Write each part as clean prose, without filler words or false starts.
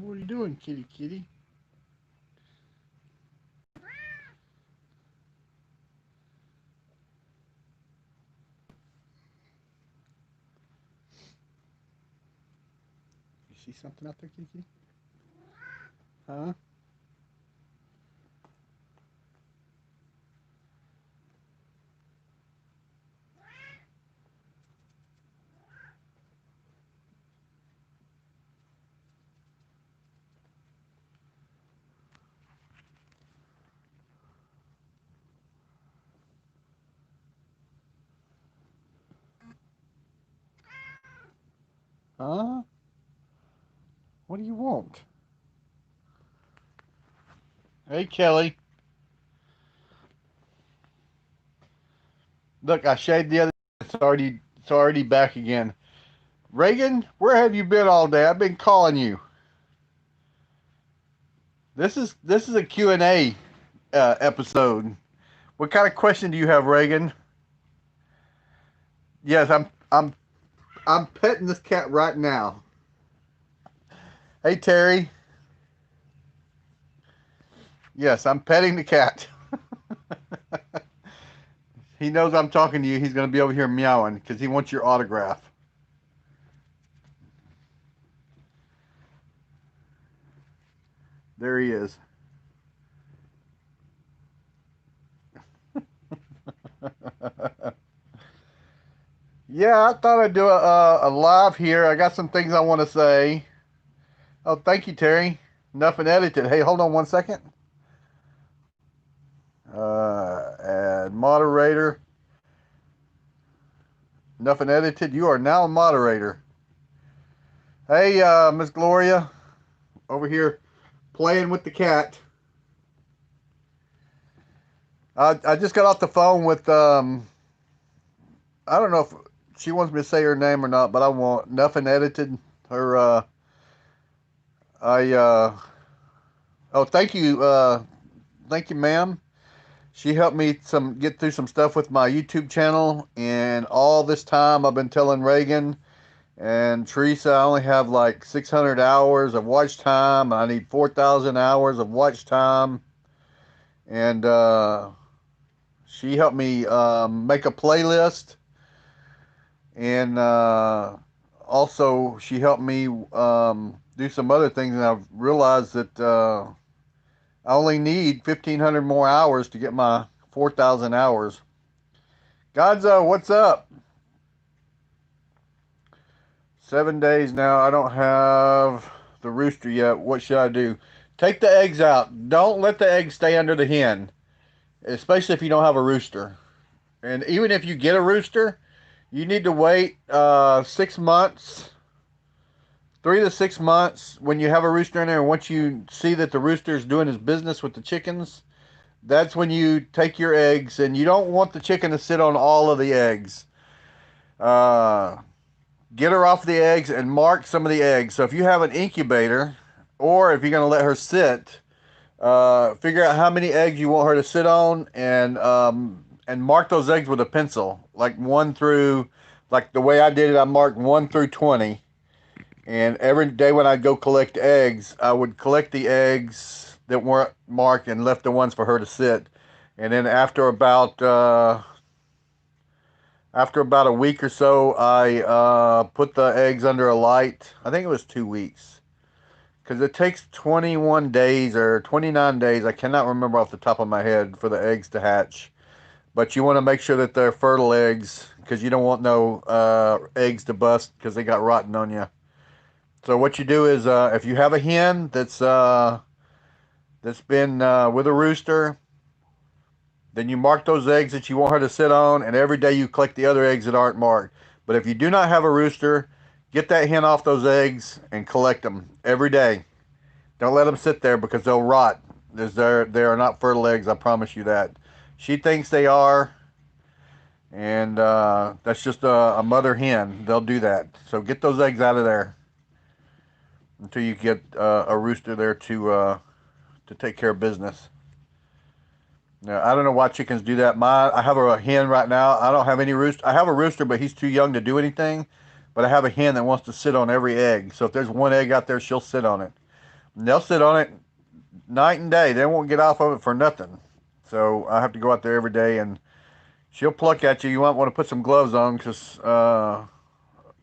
What are you doing, kitty kitty? You see something out there, kitty kitty? Huh? Huh? What do you want? Hey, Kelly. Look, I shaved the other. It's already back again. Reagan, where have you been all day? I've been calling you. This is a Q and A episode. What kind of question do you have, Reagan? Yes, I'm petting this cat right now. Hey, Terry. Yes, I'm petting the cat. He knows I'm talking to you. He's going to be over here meowing because he wants your autograph. There he is. Yeah, I thought I'd do a live here. I got some things I want to say. Oh, thank you, Terry. Nothing edited. Hey, hold on 1 second. Add moderator. Nothing edited. You are now a moderator. Hey, Miss Gloria, over here playing with the cat. I just got off the phone with I don't know if she wants me to say her name or not, but I won't. Nothing edited. Her I oh, thank you, ma'am. She helped me some get through some stuff with my YouTube channel, and all this time I've been telling Reagan and Teresa I only have like 600 hours of watch time. I need 4,000 hours of watch time, and she helped me make a playlist, and also she helped me do some other things, and I've realized that I only need 1,500 more hours to get my 4,000 hours. Gonzo, what's up? 7 days now. I don't have the rooster yet. What should I do? Take the eggs out. Don't let the eggs stay under the hen, especially if you don't have a rooster. And even if you get a rooster, you need to wait 6 months, 3 to 6 months when you have a rooster in there. And once you see that the rooster is doing his business with the chickens, that's when you take your eggs, and you don't want the chicken to sit on all of the eggs. Uh, get her off the eggs and mark some of the eggs. So if you have an incubator, or if you're going to let her sit, figure out how many eggs you want her to sit on, and mark those eggs with a pencil, like one through, like the way I did it. I marked 1 through 20, and every day when I go collect eggs, I would collect the eggs that weren't marked and left the ones for her to sit. And then after about a week or so, I put the eggs under a light. I think it was 2 weeks, because it takes 21 days or 29 days. I cannot remember off the top of my head for the eggs to hatch. But you want to make sure that they're fertile eggs, because you don't want no eggs to bust because they got rotten on you. So what you do is, if you have a hen that's been with a rooster, then you mark those eggs that you want her to sit on, and every day you collect the other eggs that aren't marked. But if you do not have a rooster, get that hen off those eggs and collect them every day. Don't let them sit there because they'll rot. They are not fertile eggs, I promise you that. She thinks they are, and that's just a mother hen. They'll do that. So get those eggs out of there until you get a rooster there to take care of business. Now, I don't know why chickens do that. I have a hen right now. I don't have any rooster. I have a rooster, but he's too young to do anything. But I have a hen that wants to sit on every egg. So if there's one egg out there, she'll sit on it. And they'll sit on it night and day. They won't get off of it for nothing. So I have to go out there every day, and she'll pluck at you. You might want to put some gloves on because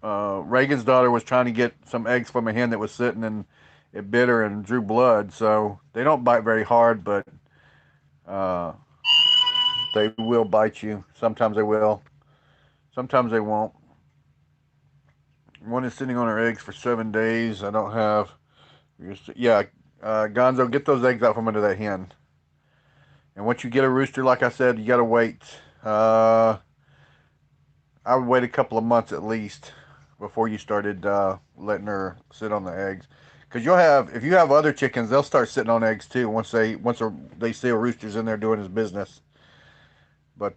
Reagan's daughter was trying to get some eggs from a hen that was sitting, and it bit her and drew blood. So they don't bite very hard, but uh, they will bite you. Sometimes they will. Sometimes they won't. One is sitting on her eggs for 7 days. I don't have. Yeah, Gonzo, get those eggs out from under that hen. And once you get a rooster, like I said, you got to wait. I would wait a couple of months at least before you started letting her sit on the eggs. Because you'll have, if you have other chickens, they'll start sitting on eggs too once they see a rooster's in there doing his business. But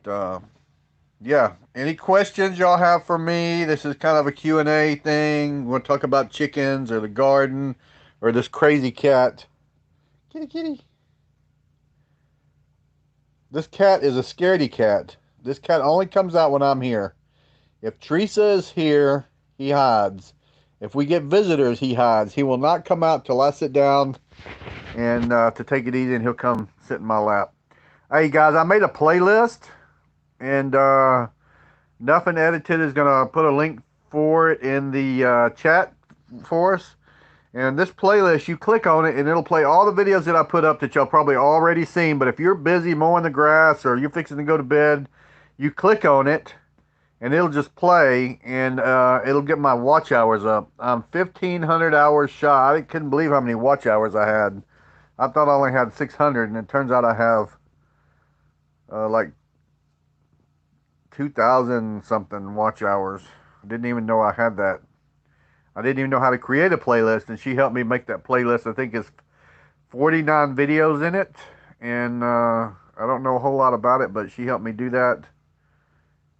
yeah, any questions y'all have for me? This is kind of a Q&A thing. We want to talk about chickens or the garden or this crazy cat. Kitty, kitty. This cat is a scaredy cat. This cat only comes out when I'm here. If Teresa is here, he hides. If we get visitors, he hides. He will not come out till I sit down and to take it easy, and he'll come sit in my lap. Hey guys, I made a playlist, and Nothing Edited is gonna put a link for it in the chat for us. And this playlist, you click on it, and it'll play all the videos that I put up that y'all probably already seen. But if you're busy mowing the grass or you're fixing to go to bed, you click on it, and it'll just play, and it'll get my watch hours up. I'm 1,500 hours shy. I couldn't believe how many watch hours I had. I thought I only had 600, and it turns out I have like 2,000 something watch hours. I didn't even know I had that. I didn't even know how to create a playlist, and she helped me make that playlist. I think it's 49 videos in it, and I don't know a whole lot about it, but she helped me do that.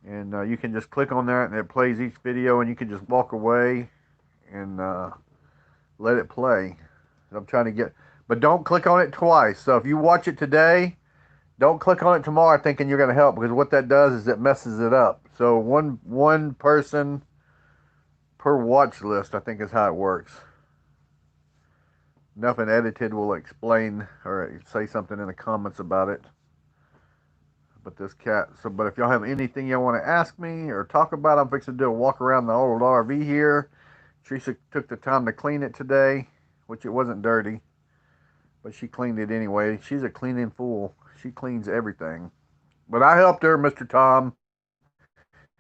And you can just click on that, and it plays each video, and you can just walk away and let it play. I'm trying to get, but don't click on it twice. So if you watch it today, don't click on it tomorrow thinking you're going to help, because what that does is it messes it up. So one person per watch list, I think, is how it works. Nothing Edited will explain or say something in the comments about it. But this cat, but if y'all have anything y'all want to ask me or talk about, I'm fixing to do a walk around the old RV here. Teresa took the time to clean it today, which it wasn't dirty, but she cleaned it anyway. She's a cleaning fool. She cleans everything. But I helped her, Mr. Tom.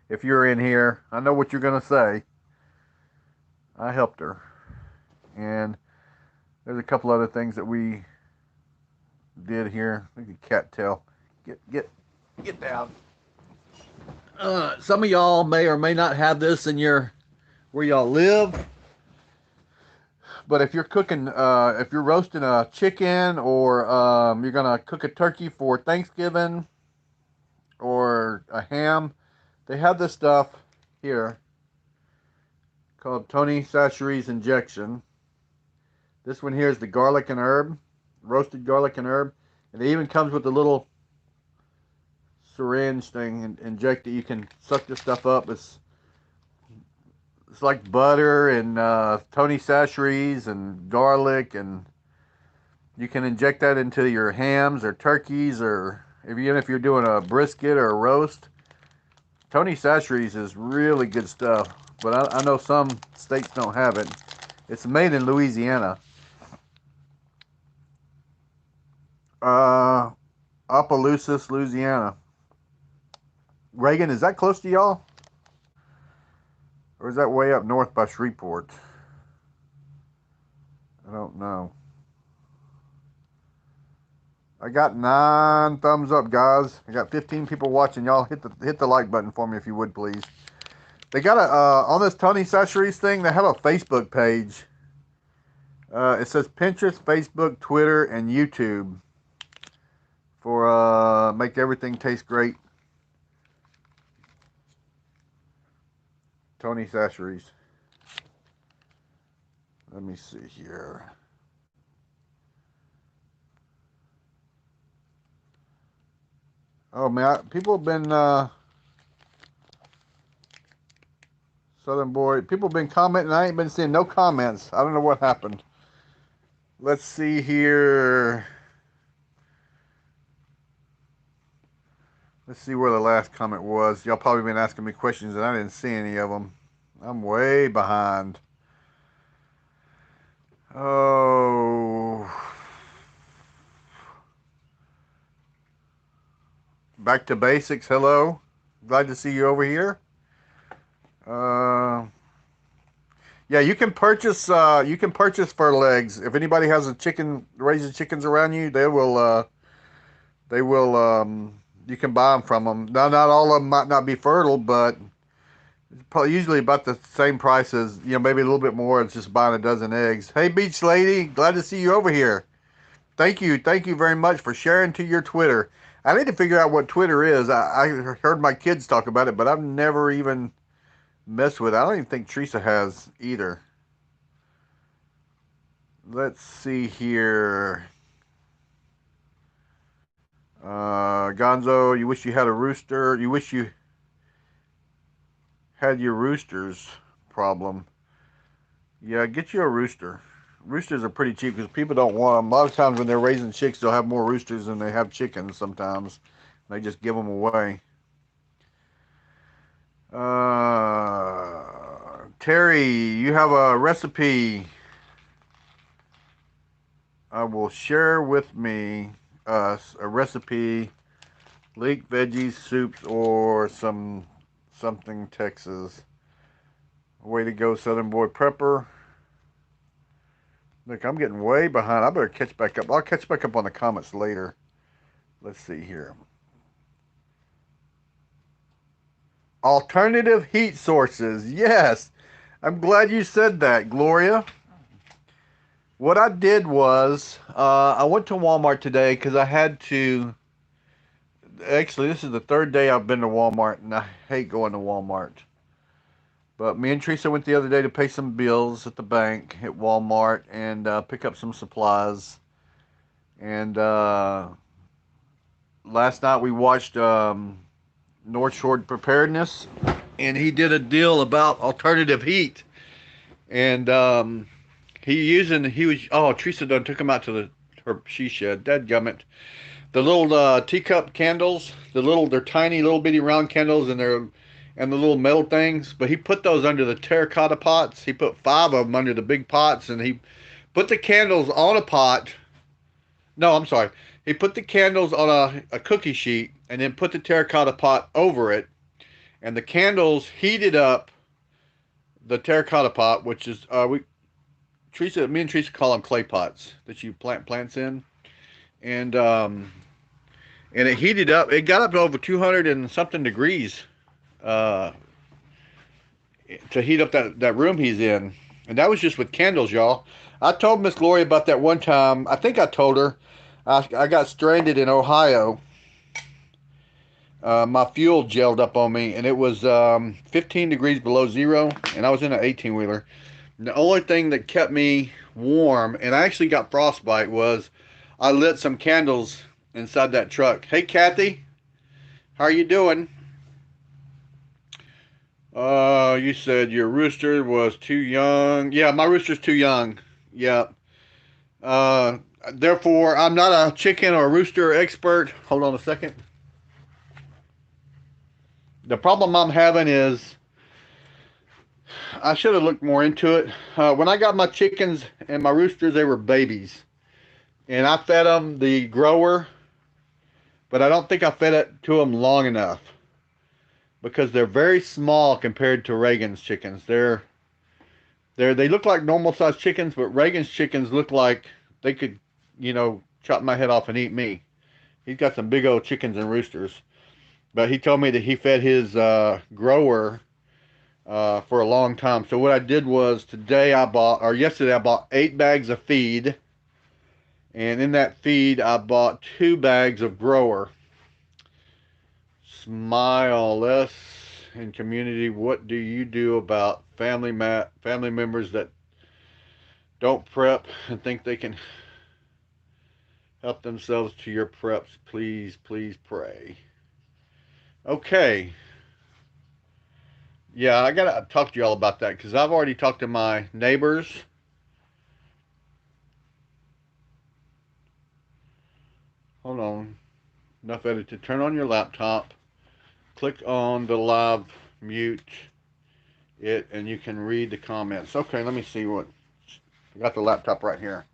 If you're in here, I know what you're going to say. I helped her. And there's a couple other things that we did here. Look at cat tail. Get down. Some of y'all may or may not have this in your where y'all live. But if you're cooking, if you're roasting a chicken, or you're gonna cook a turkey for Thanksgiving, or a ham, they have this stuff here called Tony Chachere's Injection. This one here is the garlic and herb, roasted garlic and herb, and it even comes with a little syringe thing and inject it. You can suck this stuff up. It's like butter and Tony Chachere's and garlic, and you can inject that into your hams or turkeys, or even if you're doing a brisket or a roast. Tony Chachere's is really good stuff, but I know some states don't have it. It's made in Louisiana. Opelousas, Louisiana. Reagan, is that close to y'all? Or is that way up north by Shreveport? I don't know. I got 9 thumbs up, guys. I got 15 people watching. Y'all hit the like button for me if you would, please. They got a on this Tony Chachere's thing. They have a Facebook page. It says Pinterest, Facebook, Twitter, and YouTube for make everything taste great. Tony Chachere's. Let me see here. Oh man, people have been Southern Boy. People have been commenting. I ain't been seeing no comments. I don't know what happened. Let's see here. Let's see where the last comment was. Y'all probably been asking me questions and I didn't see any of them. I'm way behind. Oh. Back to basics. Hello. Glad to see you over here. Uh, yeah, you can purchase fur legs. If anybody has a chicken raising chickens around you, they will you can buy them from them. Now, not all of them might not be fertile, but probably usually about the same price as, maybe a little bit more. It's just buying a dozen eggs. Hey, Beach Lady, glad to see you over here. Thank you very much for sharing to your Twitter. I need to figure out what Twitter is. I heard my kids talk about it, but I've never even messed with it. I don't even think Teresa has either. Let's see here. Gonzo, you wish you had a rooster. You wish you had your roosters problem. Yeah, get you a rooster. Roosters are pretty cheap because people don't want them. A lot of times when they're raising chicks, they'll have more roosters than they have chickens sometimes. They just give them away. Terry, you have a recipe I will share with me us a recipe, leek veggies, soups, or something Texas. Way to go, Southern Boy Prepper. Look, I'm getting way behind. I better catch back up. I'll catch back up on the comments later. Let's see here. Alternative heat sources. Yes. I'm glad you said that, Gloria. What I did was, I went to Walmart today because I had to. Actually, this is the third day I've been to Walmart, and I hate going to Walmart. But me and Teresa went the other day to pay some bills at the bank at Walmart and pick up some supplies. And last night we watched North Shore Preparedness, and he did a deal about alternative heat. And he was, oh, Teresa done took him out to her she shed. Dadgummit. The little teacup candles, they're tiny little bitty round candles, and the little metal things. But he put those under the terracotta pots. He put 5 of them under the big pots, and he put the candles on a pot. No, I'm sorry. He put the candles on a cookie sheet, and then put the terracotta pot over it, and the candles heated up the terracotta pot, which is me and Teresa call them clay pots that you plant plants in, and it heated up. It got up to over 200 and something degrees uh, to heat up that room he's in, and that was just with candles, y'all. I told Miss Gloria about that one time. I think I told her I got stranded in Ohio. My fuel gelled up on me, and it was 15 degrees below zero, and I was in an 18 wheeler. The only thing that kept me warm, and I actually got frostbite, was I lit some candles inside that truck. Hey, Kathy, how are you doing? You said your rooster was too young. Yeah, my rooster's too young. Yeah. Uh, Therefore, I'm not a chicken or rooster expert. Hold on a second. The problem I'm having is I should have looked more into it. When I got my chickens and my roosters, they were babies, and I fed them the grower, but I don't think I fed it to them long enough because they're very small compared to Reagan's chickens. They look like normal sized chickens, but Reagan's chickens look like they could, chop my head off and eat me. He's got some big old chickens and roosters. But he told me that he fed his grower for a long time. So what I did was yesterday I bought 8 bags of feed, and in that feed I bought 2 bags of grower. Smile less in community. What do you do about family members that don't prep and think they can help themselves to your preps? Please, please pray. Okay. Yeah, I gotta talk to y'all about that because I've already talked to my neighbors. hold on. Enough edited. Turn on your laptop. Click on the live mute it, and you can read the comments. Okay, let me see what. I got the laptop right here.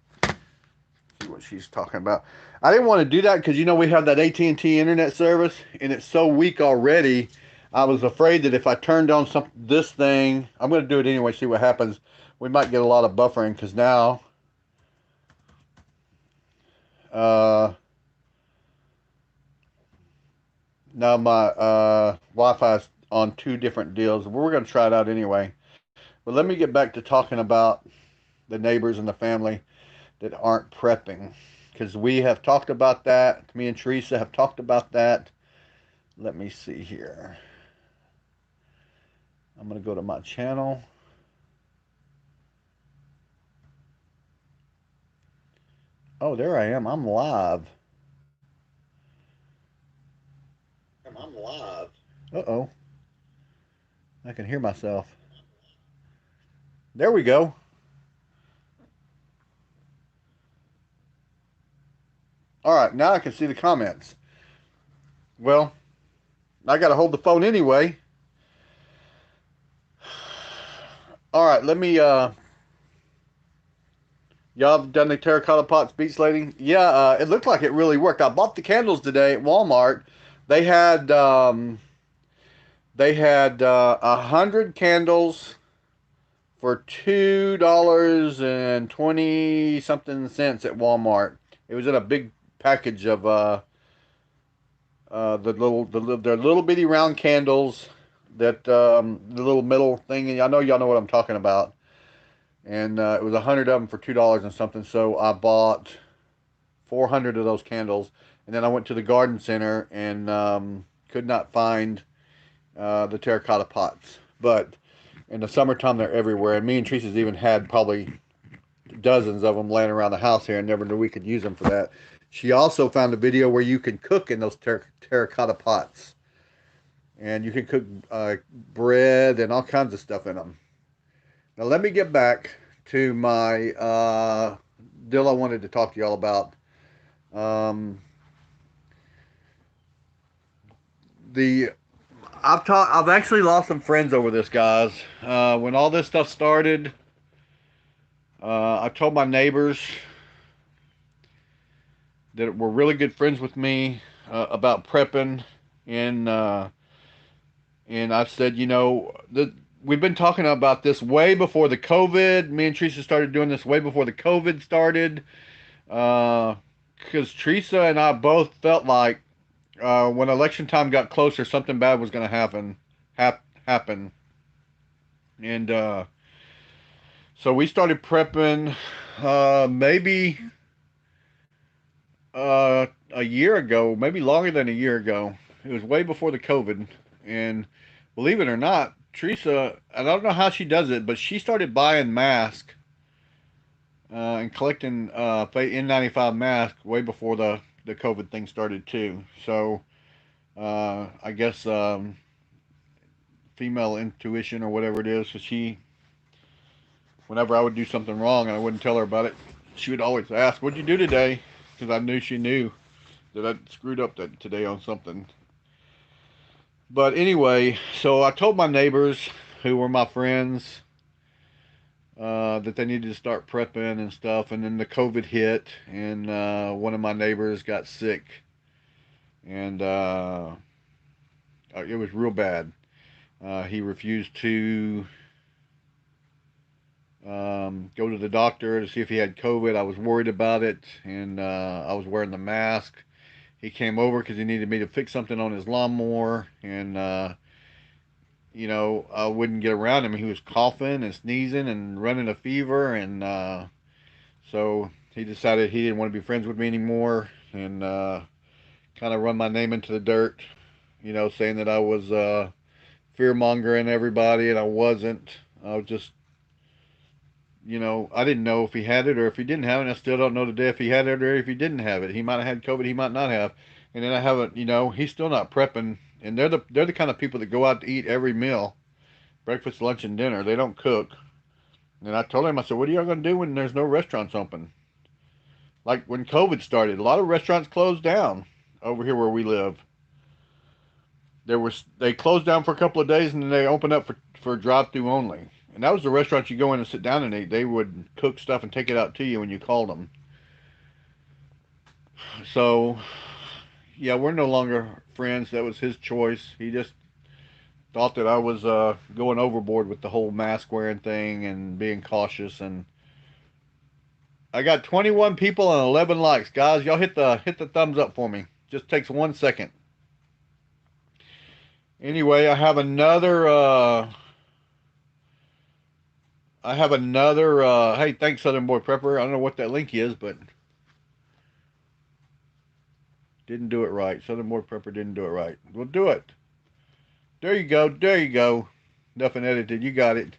See what she's talking about. I didn't want to do that because we have that AT&T internet service, and it's so weak already. I was afraid that if I turned on this thing, I'm going to do it anyway. See what happens. We might get a lot of buffering because uh, now my Wi-Fi is on two different deals. We're going to try it out anyway. But let me get back to talking about the neighbors and the family that aren't prepping, because we have talked about that. Me and Teresa have talked about that. Let me see here. I'm going to go to my channel. Oh, there I am. I'm live. I'm live. Uh-oh. I can hear myself. There we go. All right, now I can see the comments. Well, I got to hold the phone anyway. All right, let me y'all have done the terracotta pot speed slating? Yeah, it looked like it really worked. I bought the candles today at Walmart. They had 100 candles for $2 and 20 something cents at Walmart. It was in a big package of their little bitty round candles, that the little metal thing. I know y'all know what I'm talking about. And it was 100 of them for $2 and something. So I bought 400 of those candles, and then I went to the garden center and could not find the terracotta pots. But in the summertime, they're everywhere. And me and Teresa's even had probably dozens of them laying around the house here, and never knew we could use them for that. She also found a video where you can cook in those terracotta pots, and you can cook bread and all kinds of stuff in them. Now let me get back to my deal I wanted to talk to y'all about. Um, the I've actually lost some friends over this, guys. When all this stuff started, I told my neighbors that were really good friends with me about prepping, and I said, we've been talking about this way before the COVID. Me and Teresa started doing this way before the COVID started, because Teresa and I both felt like when election time got closer, something bad was going to happen, and so we started prepping maybe a year ago, maybe longer than a year ago. It was way before the COVID, and believe it or not, Teresa, I don't know how she does it, but she started buying masks and collecting N95 masks way before the COVID thing started too. So I guess female intuition or whatever it is. So whenever I would do something wrong and I wouldn't tell her about it, she would always ask, "What'd you do today?" Because I knew she knew that I screwed up today on something. But anyway, so I told my neighbors, who were my friends, that they needed to start prepping and stuff. And then the COVID hit, and one of my neighbors got sick, and it was real bad. He refused to go to the doctor to see if he had COVID. I was worried about it, and I was wearing the mask. He came over because he needed me to fix something on his lawnmower, and I wouldn't get around him. He was coughing and sneezing and running a fever, and so he decided he didn't want to be friends with me anymore, and kind of run my name into the dirt, saying that I was fear mongering everybody, and I wasn't. I was just, I didn't know if he had it or if he didn't have it. And I still don't know today if he had it or if he didn't have it. He might have had COVID, he might not have. And then I haven't, he's still not prepping. And they're the kind of people that go out to eat every meal, breakfast, lunch, and dinner. They don't cook. And I told him, I said, "What are y'all going to do when there's no restaurants open?" Like when COVID started, a lot of restaurants closed down over here where we live. They closed down for a couple of days and then they opened up for drive through only. And that was the restaurant you go in and sit down and eat. They would cook stuff and take it out to you when you called them. So yeah, we're no longer friends. That was his choice. He just thought that I was going overboard with the whole mask wearing thing and being cautious. And I got 21 people and 11 likes, guys. Y'all hit the thumbs up for me. Just takes 1 second. Anyway, I have another. Hey, thanks, Southern Boy Prepper. I don't know what that link is, but didn't do it right. Southern Boy Prepper didn't do it right. We'll do it. There you go. There you go. Nothing edited. You got it.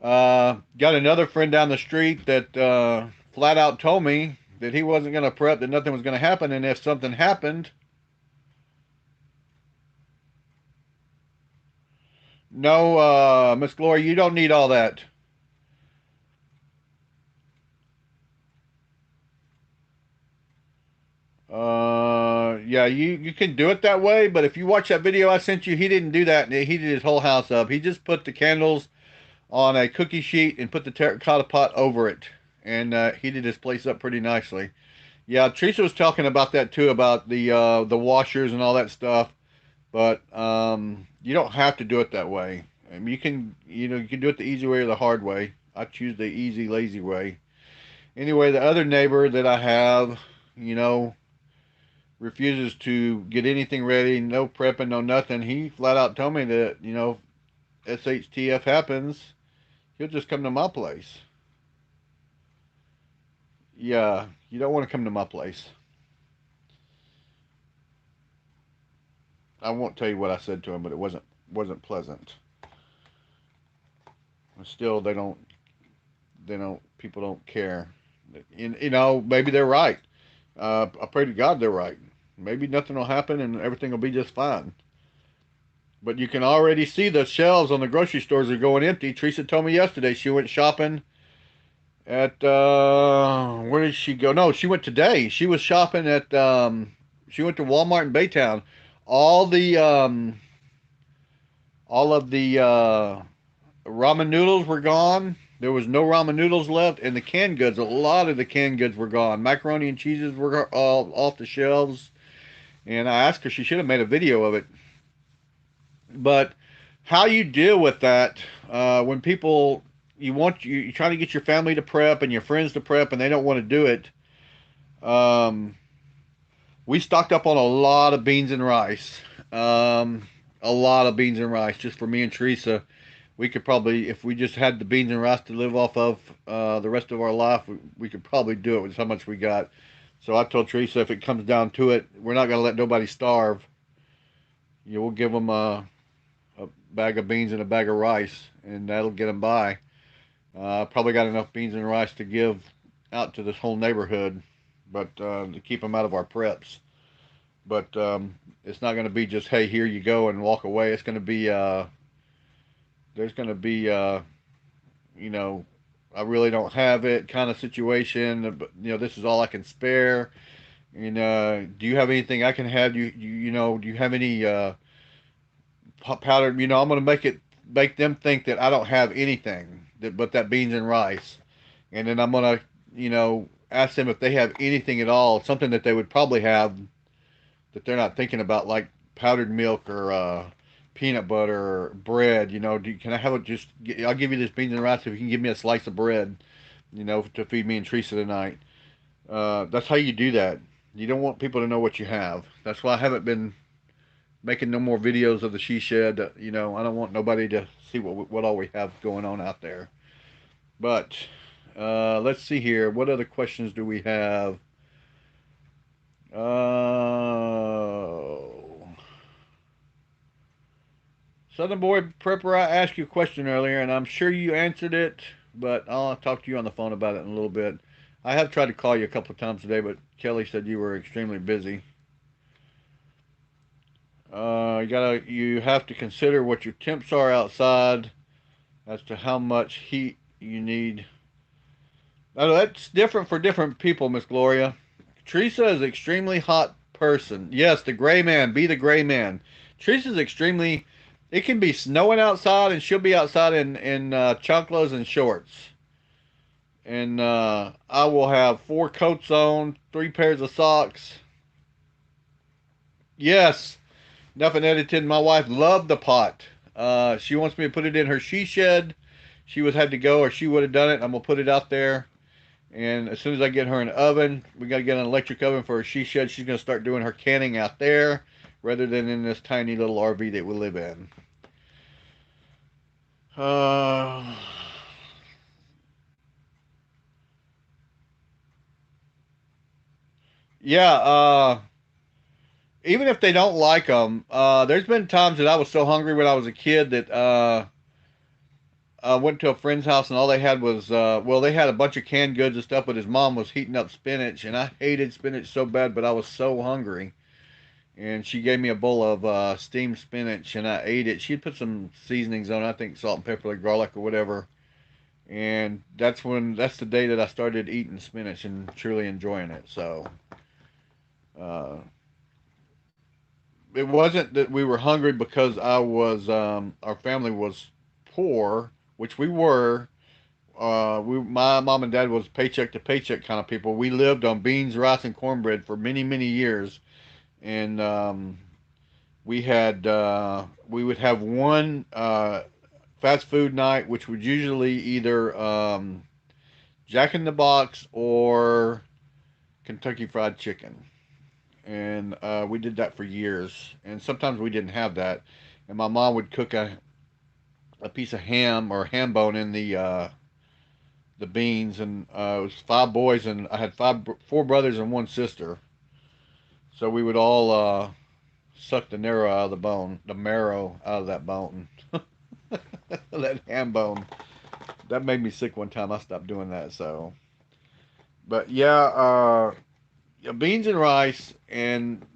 Got another friend down the street that flat out told me that he wasn't going to prep, that nothing was going to happen, and if something happened, no, Miss Gloria, you don't need all that. Yeah, you can do it that way, but if you watch that video I sent you, he didn't do that. He did his whole house up. He just put the candles on a cookie sheet and put the terracotta pot over it, and he did his place up pretty nicely. Yeah, Teresa was talking about that too, about the washers and all that stuff. But you don't have to do it that way. I mean, you can do it the easy way or the hard way. I choose the easy, lazy way. Anyway, the other neighbor that I have, you know, refuses to get anything ready, no prepping, no nothing. He flat out told me that, SHTF happens, he'll just come to my place. Yeah, you don't want to come to my place. I won't tell you what I said to him, but it wasn't pleasant. Still, they don't people don't care. Maybe they're right. I pray to God they're right. Maybe nothing will happen and everything will be just fine. But you can already see the shelves on the grocery stores are going empty. Teresa told me yesterday she went shopping at where did she go? No, she went today. She was shopping at she went to Walmart in Baytown. All the all of the ramen noodles were gone. There was no ramen noodles left, and the canned goods, a lot of the canned goods were gone. Macaroni and cheeses were all off the shelves. And I asked her, she should have made a video of it. But how you deal with that when people you try to get your family to prep and your friends to prep and they don't want to do it. Um, we stocked up on a lot of beans and rice. A lot of beans and rice just for me and Teresa. We could probably, if we just had the beans and rice to live off of the rest of our life, we could probably do it with how much we got. So I told Teresa, if it comes down to it, we're not going to let nobody starve. We'll give them a bag of beans and a bag of rice, and that'll get them by. Probably got enough beans and rice to give out to this whole neighborhood, but to keep them out of our preps. But it's not going to be just, hey, here you go and walk away. It's going to be there's going to be you know I really don't have it kind of situation. But this is all I can spare. And do you have anything I can have? Do you have any powdered? I'm going to make them think that I don't have anything but that beans and rice. And then I'm going to ask them if they have anything at all, something that they would probably have that they're not thinking about, like powdered milk or peanut butter or bread. Can I have it? I'll give you this beans and rice if you can give me a slice of bread. To feed me and Teresa tonight. That's how you do that. You don't want people to know what you have. That's why I haven't been making no more videos of the she shed. I don't want nobody to see what all we have going on out there. But let's see here. What other questions do we have? Southern Boy Prepper, I asked you a question earlier, and I'm sure you answered it, but I'll talk to you on the phone about it in a little bit. I have tried to call you a couple of times today, but Kelly said you were extremely busy. You have to consider what your temps are outside as to how much heat you need Oh, that's different for different people, Miss Gloria. Teresa is an extremely hot person. Yes, the gray man. Be the gray man. Teresa's extremely. It can be snowing outside, and she'll be outside in chanclas and shorts. And I will have 4 coats on, 3 pairs of socks. Yes, nothing edited. My wife loved the pot. She wants me to put it in her she shed. She would have to go, or she would have done it. I'm gonna put it out there. And as soon as I get her an oven, we got to get an electric oven for her she shed. She's going to start doing her canning out there rather than in this tiny little RV that we live in. Uh, yeah, even if they don't like them, there's been times that I was so hungry when I was a kid that I went to a friend's house and all they had was, well, they had a bunch of canned goods and stuff, but his mom was heating up spinach, and I hated spinach so bad, but I was so hungry. And she gave me a bowl of steamed spinach, and I ate it. She'd put some seasonings on it, I think salt and pepper, like garlic or whatever. And that's the day that I started eating spinach and truly enjoying it. So uh, it wasn't that we were hungry because our family was poor, which we were. My mom and dad was paycheck to paycheck kind of people. We lived on beans, rice, and cornbread for many, many years, and we would have one fast food night, which was usually either Jack in the Box or Kentucky Fried Chicken, and we did that for years. And sometimes we didn't have that, and my mom would cook a piece of ham or ham bone in the beans, and it was 5 boys, and I had 4 brothers and 1 sister, so we would all suck the marrow out of the bone, the marrow out of that bone, that ham bone. That made me sick one time. I stopped doing that. So, but yeah, yeah, beans and rice, and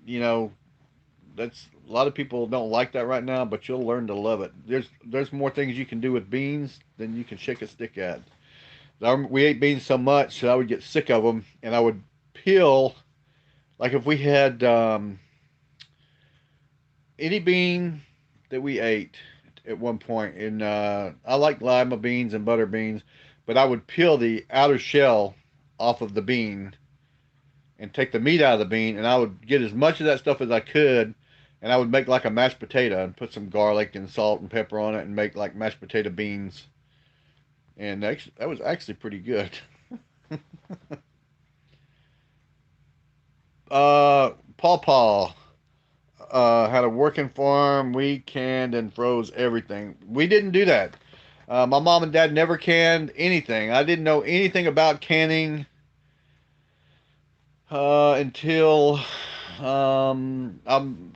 that's a lot of people don't like that right now, but you'll learn to love it. There's more things you can do with beans than you can shake a stick at. We ate beans so much that I would get sick of them, and I would peel, like if we had any bean that we ate at one point, and I like lima beans and butter beans, but I would peel the outer shell off of the bean and take the meat out of the bean, and I would get as much of that stuff as I could, and I would make like a mashed potato and put some garlic and salt and pepper on it and make like mashed potato beans, and that was actually pretty good. Paw had a working farm. We canned and froze everything. We didn't do that. My mom and dad never canned anything. I didn't know anything about canning until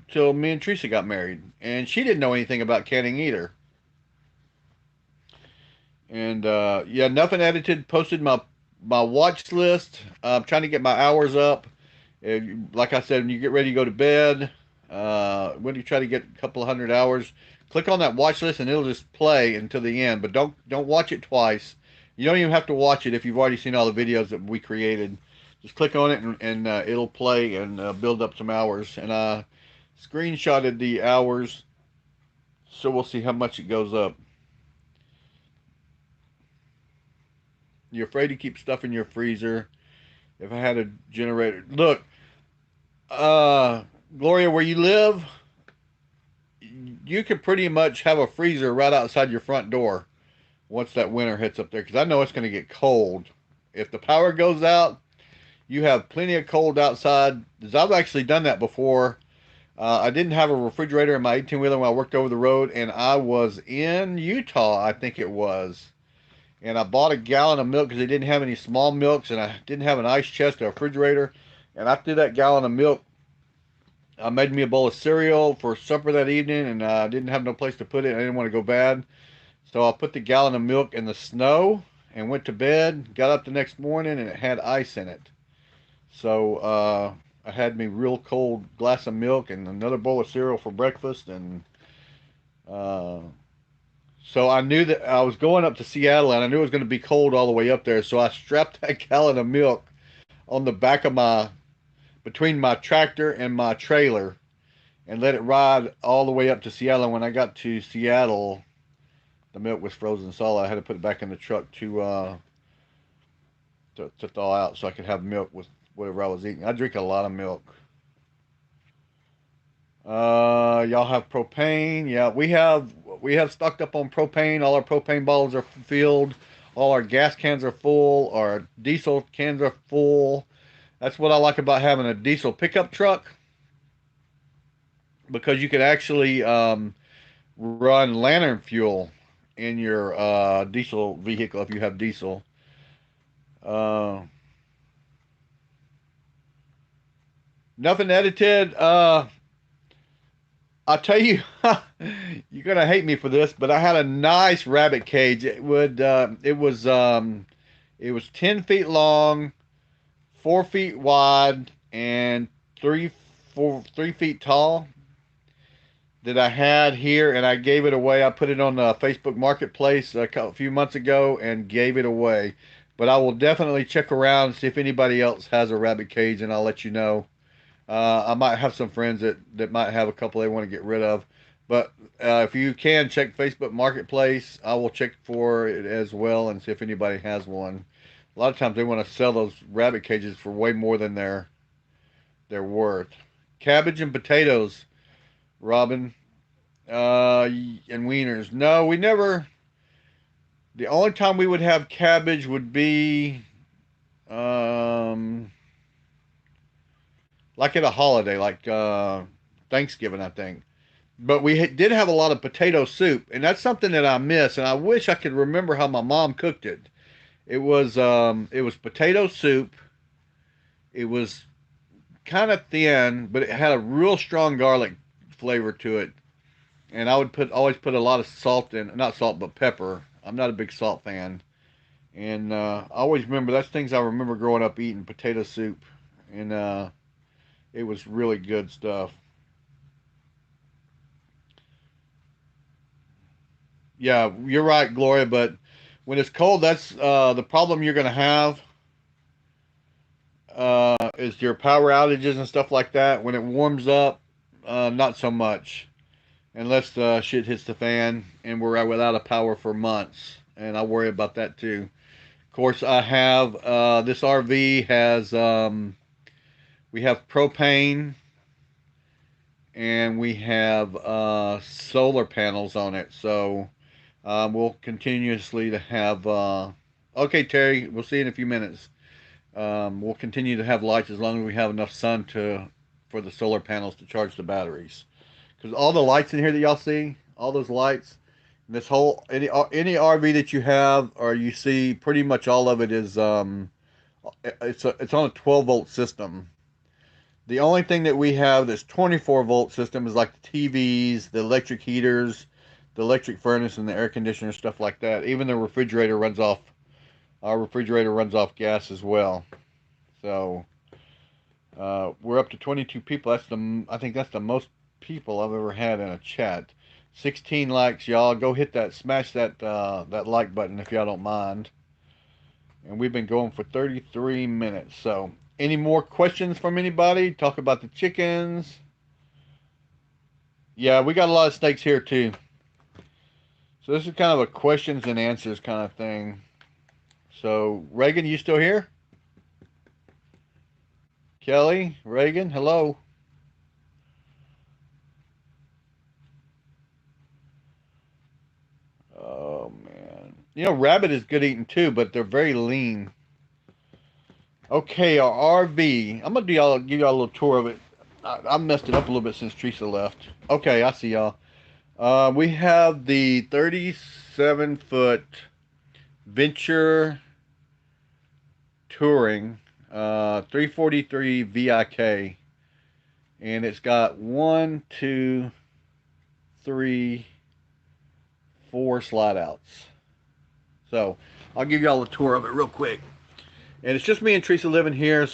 till me and Teresa got married, and she didn't know anything about canning either. And yeah, nothing edited. Posted my watch list. I'm trying to get my hours up. Like I said, when you get ready to go to bed, when you try to get a couple of 100 hours, click on that watch list and it'll just play until the end. But don't watch it twice. You don't even have to watch it if you've already seen all the videos that we created. Just click on it and it'll play and build up some hours. And I screenshotted the hours, so we'll see how much it goes up. You're afraid to keep stuff in your freezer. If I had a generator, look, uh, Gloria, where you live, you could pretty much have a freezer right outside your front door once that winter hits up there, because I know it's going to get cold. If the power goes out, you have plenty of cold outside. 'Cause I've actually done that before. I didn't have a refrigerator in my 18 wheeler when I worked over the road, and I was in Utah, I think it was. And I bought a gallon of milk because they didn't have any small milks, and I didn't have an ice chest or a refrigerator. And I threw that gallon of milk. I made me a bowl of cereal for supper that evening, and I didn't have no place to put it. I didn't want to go bad. So I put the gallon of milk in the snow and went to bed. Got up the next morning, and it had ice in it. So I had me real cold glass of milk and another bowl of cereal for breakfast, and uh, So I knew that I was going up to Seattle, and I knew it was going to be cold all the way up there. So I strapped that gallon of milk on the back of between my tractor and my trailer, and let it ride all the way up to Seattle. And when I got to Seattle, the milk was frozen solid. I had to put it back in the truck to thaw out so I could have milk with whatever I was eating. I drink a lot of milk. Y'all have propane? Yeah, we have stocked up on propane. All our propane bottles are filled. All our gas cans are full. Our diesel cans are full. That's what I like about having a diesel pickup truck, because you can actually run lantern fuel in your diesel vehicle if you have diesel. Uh, Nothing edited. I'll tell you, you're gonna hate me for this, but I had a nice rabbit cage. It was 10 feet long, 4 feet wide, and 3 feet tall that I had here, and I gave it away. I put it on the Facebook Marketplace a few months ago and gave it away. But I will definitely check around and see if anybody else has a rabbit cage, and I'll let you know. I might have some friends that might have a couple they want to get rid of. But if you can check Facebook Marketplace, I will check for it as well and see if anybody has one. A lot of times they want to sell those rabbit cages for way more than they're worth. Cabbage and potatoes, Robin, and wieners. No, we never. The only time we would have cabbage would be um, like at a holiday, like Thanksgiving, I think. But we did have a lot of potato soup, and that's something that I miss, and I wish I could remember how my mom cooked it. It was potato soup. It was kind of thin, but it had a real strong garlic flavor to it. And I would always put a lot of salt in, not salt, but pepper. I'm not a big salt fan. And I always remember, that's things I remember growing up eating, potato soup. And it was really good stuff. Yeah, you're right, Gloria. But when it's cold, that's the problem you're going to have is your power outages and stuff like that. When it warms up, not so much, unless the shit hits the fan and we're without a power for months. And I worry about that too. Of course, I have this RV has we have propane, and we have solar panels on it. So we'll continuously to have. Okay, Terry, we'll see you in a few minutes. We'll continue to have lights as long as we have enough sun to for the solar panels to charge the batteries. Because all the lights in here that y'all see, all those lights, this whole any RV that you have or you see, pretty much all of it is it's on a 12-volt system. The only thing that we have that's 24-volt system is like the TVs, the electric heaters, the electric furnace, and the air conditioner, stuff like that. Even the refrigerator runs off. Our refrigerator runs off gas as well. So we're up to 22 people. I think that's the most people I've ever had in a chat. 16 likes, y'all. Go hit that, smash that like button if y'all don't mind. And we've been going for 33 minutes. So, any more questions from anybody? Talk about the chickens. Yeah, we got a lot of snakes here too. So this is kind of a questions and answers kind of thing. So, Reagan, you still here? Kelly, Reagan, hello. Oh man, rabbit is good eating too, but they're very lean. Okay, our RV. I'm gonna give y'all a little tour of it. I messed it up a little bit since Teresa left. Okay, I see y'all. We have the 37-foot Venture Touring, 343 VIK, and it's got one, two, three, four slide outs. So I'll give y'all a tour of it real quick. And it's just me and Teresa living here,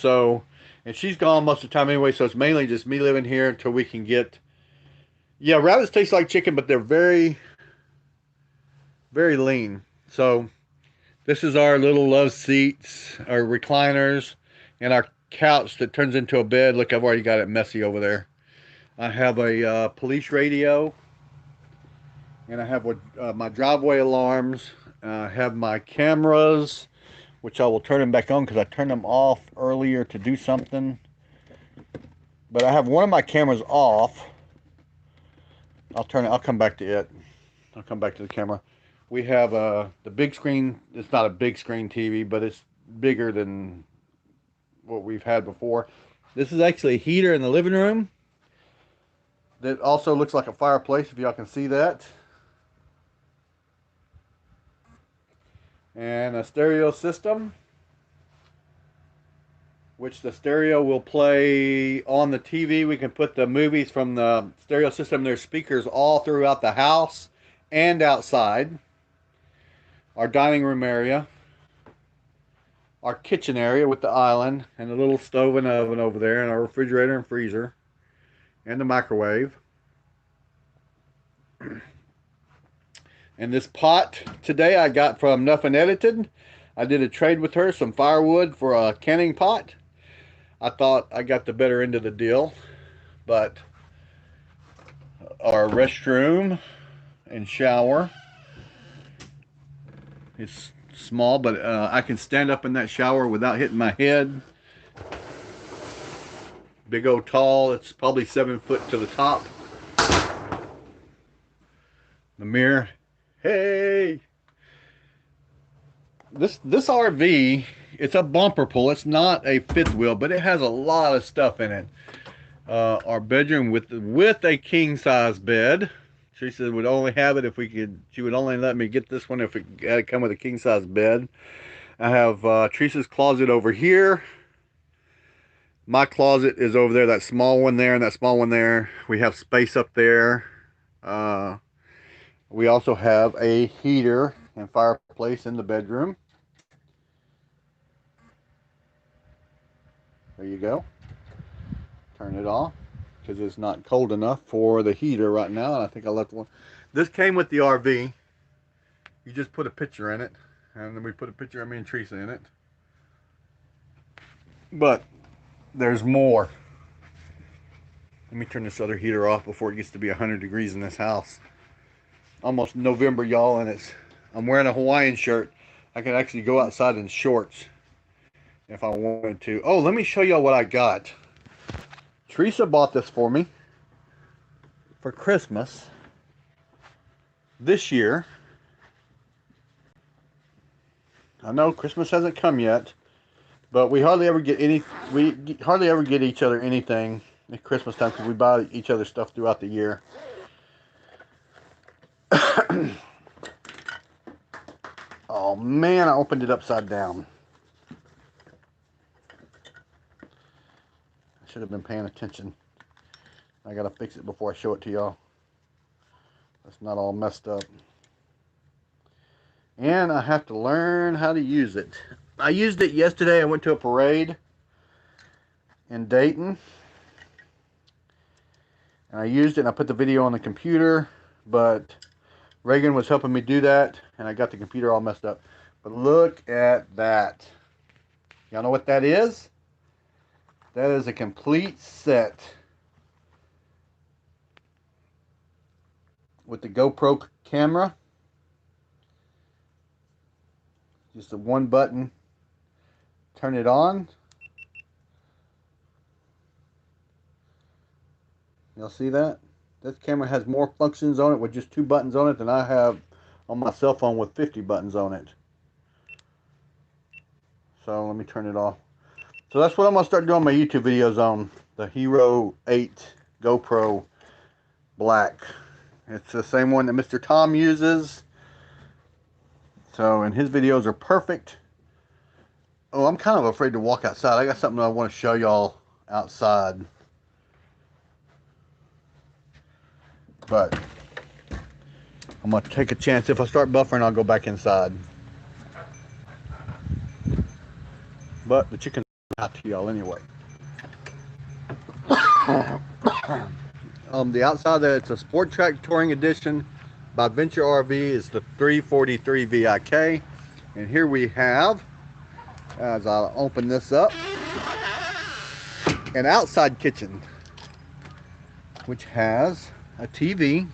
and she's gone most of the time anyway, so it's mainly just me living here until we can get. Yeah, rabbits taste like chicken, but they're very. very lean. So this is our little love seats, our recliners, and our couch that turns into a bed. Look, I've already got it messy over there. I have a police radio, and I have my driveway alarms. I have my cameras, which I will turn them back on because I turned them off earlier to do something. But I have one of my cameras off. I'll come back to it. I'll come back to the camera. We have the big screen. It's not a big screen TV, but it's bigger than what we've had before. This is actually a heater in the living room that also looks like a fireplace, if y'all can see that. And a stereo system, which the stereo will play on the TV. We can put the movies from the stereo system. There's speakers all throughout the house and outside. Our dining room area. Our kitchen area with the island and the little stove and oven over there, and our refrigerator and freezer and the microwave. And this pot today I got from Nothing Edited. I did a trade with her, some firewood for a canning pot. I thought I got the better end of the deal, but our restroom and shower is small, but I can stand up in that shower without hitting my head. Big old tall, it's probably 7 foot to the top. The mirror. Hey, this RV, it's a bumper pull. It's not a fifth wheel, but it has a lot of stuff in it. Our bedroom with a king size bed. Teresa would only have it if we could. She would only let me get this one if it had to come with a king size bed. I have Teresa's closet over here. My closet is over there. That small one there and that small one there. We have space up there. We also have a heater and fireplace in the bedroom. There you go. Turn it off because it's not cold enough for the heater right now. And I think I left one. This came with the RV. You just put a picture in it, and then we put a picture of me and Teresa in it. But there's more. Let me turn this other heater off before it gets to be 100 degrees in this house. Almost November, y'all, and I'm wearing a Hawaiian shirt. I can actually go outside in shorts if I wanted to. Oh, let me show y'all what I got. Teresa bought this for me for Christmas this year. I know Christmas hasn't come yet, but we hardly ever get each other anything at Christmas time because we buy each other stuff throughout the year. Oh man, I opened it upside down. I should have been paying attention. I gotta fix it before I show it to y'all. It's not all messed up. And I have to learn how to use it. I used it yesterday. I went to a parade in Dayton. And I used it and I put the video on the computer, but Reagan was helping me do that, and I got the computer all messed up. But look at that. Y'all know what that is? That is a complete set with the GoPro camera. Just a one button. Turn it on. Y'all see that? This camera has more functions on it with just 2 buttons on it than I have on my cell phone with 50 buttons on it. So let me turn it off. So that's what I'm going to start doing my YouTube videos on. The Hero 8 GoPro Black. It's the same one that Mr. Tom uses. So, and his videos are perfect. Oh, I'm kind of afraid to walk outside. I got something I want to show y'all outside. But I'm going to take a chance. If I start buffering, I'll go back inside. But the chicken out to y'all anyway. The outside there, it's a Sport Track Touring Edition by Venture RV is the 343 VIK. And here we have, as I'll open this up, an outside kitchen, which has a TV.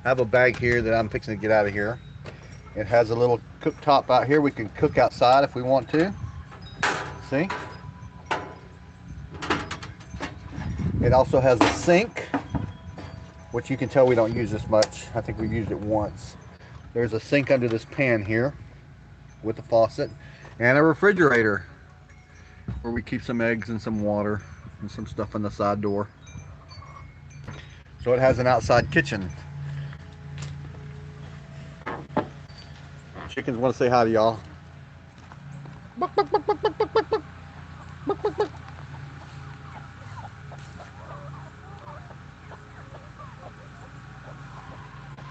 I have a bag here that I'm fixing to get out of here. It has a little cooktop out here. We can cook outside if we want to. See? It also has a sink, which you can tell we don't use this much. I think we've used it once. There's a sink under this pan here with a faucet, and a refrigerator where we keep some eggs and some water and some stuff on the side door. So it has an outside kitchen. Chickens want to say hi to y'all.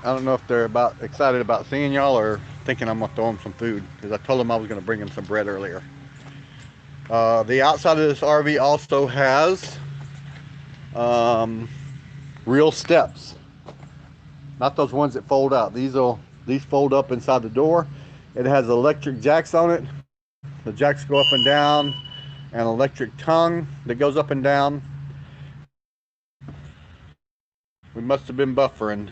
I don't know if they're excited about seeing y'all or thinking I'm gonna throw them some food, because I told them I was gonna bring them some bread earlier. The outside of this RV also has real steps, not those ones that fold out. These fold up inside the door. It has electric jacks on it. The jacks go up and down, an electric tongue that goes up and down. We must have been buffering.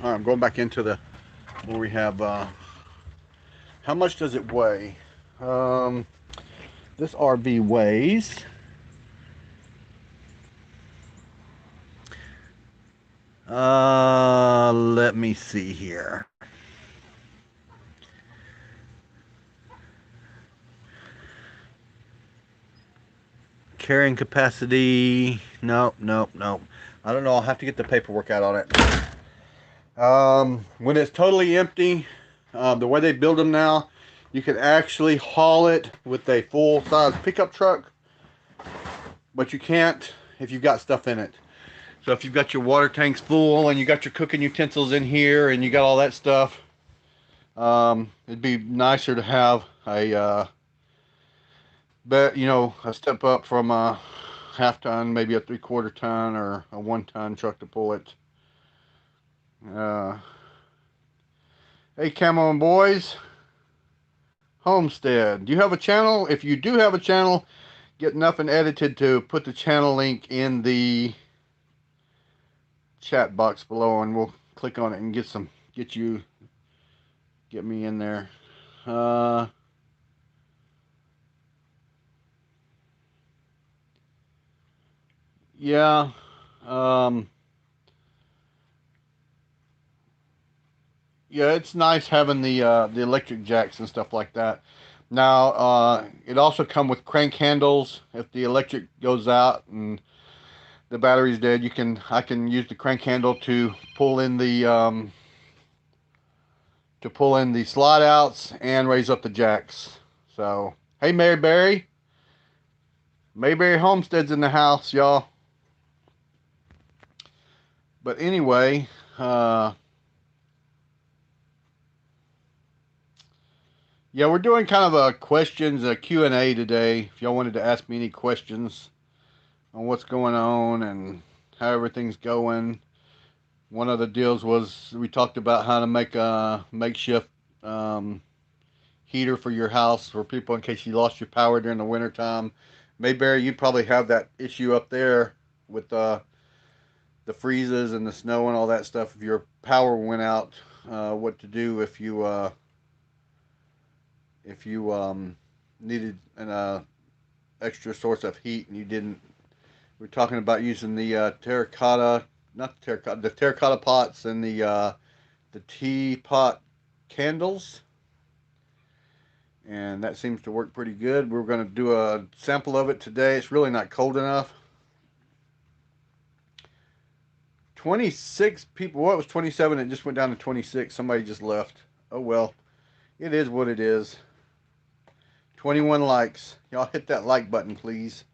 All right, I'm going back into the where we have. How much does it weigh? This RV weighs. Let me see here. Carrying capacity. Nope. I don't know. I'll have to get the paperwork out on it. When it's totally empty, the way they build them now, you can actually haul it with a full-size pickup truck, but you can't if you've got stuff in it. So if you've got your water tanks full and you got your cooking utensils in here and you got all that stuff, it'd be nicer to have a a step up from a half-ton, maybe a 3/4 ton or a 1-ton truck to pull it. Hey, Camo and Boys, Homestead, do you have a channel? If you do have a channel, get Nothing Edited to put the channel link in the chat box below, and we'll click on it and get me in there. Yeah. Yeah, it's nice having the electric jacks and stuff like that. Now, it also come with crank handles. If the electric goes out and the battery's dead, I can use the crank handle to pull in the slide outs and raise up the jacks. So, hey, Mayberry Homestead's in the house, y'all. But anyway, yeah, we're doing kind of a Q&A today. If y'all wanted to ask me any questions on what's going on and how everything's going. One of the deals was we talked about how to make a makeshift heater for your house for people in case you lost your power during the wintertime. Mayberry, you probably have that issue up there with the freezes and the snow and all that stuff. If your power went out, what to do if you needed an extra source of heat and you didn't. We're talking about using the the terracotta pots and the teapot candles, and that seems to work pretty good. We're going to do a sample of it today. It's really not cold enough. 26 people. Well, it was 27. It just went down to 26. Somebody just left. Oh well, it is what it is. 21 likes. Y'all hit that like button, please.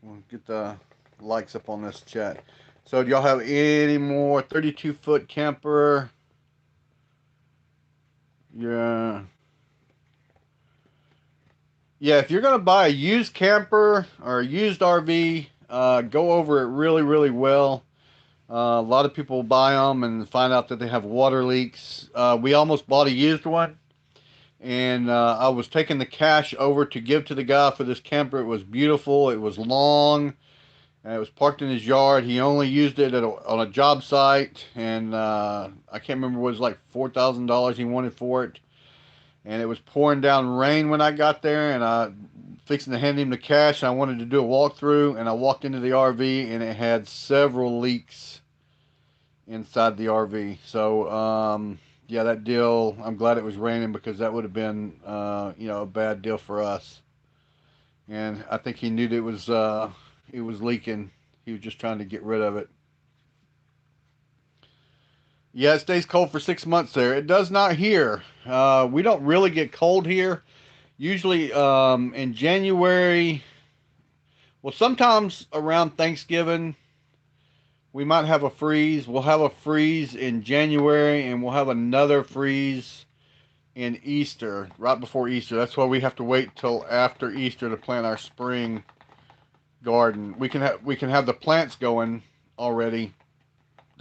We'll get the likes up on this chat. So do y'all have any more 32-foot camper? Yeah. Yeah, if you're going to buy a used camper or a used RV, go over it really, really well. A lot of people buy them and find out that they have water leaks. We almost bought a used one, and I was taking the cash over to give to the guy for this camper. It was beautiful. It was long, and it was parked in his yard. He only used it on a job site, and I can't remember what it was, like $4,000 he wanted for it. And it was pouring down rain when I got there, and I fixing to hand him the cash. And I wanted to do a walkthrough, and I walked into the RV, and it had several leaks inside the RV. So yeah, that deal. I'm glad it was raining because that would have been a bad deal for us. And I think he knew that it was leaking. He was just trying to get rid of it. Yeah, it stays cold for 6 months there. It does not here. We don't really get cold here. Usually in January, well, sometimes around Thanksgiving, we might have a freeze. We'll have a freeze in January, and we'll have another freeze in Easter, right before Easter. That's why we have to wait till after Easter to plant our spring garden. We can have the plants going already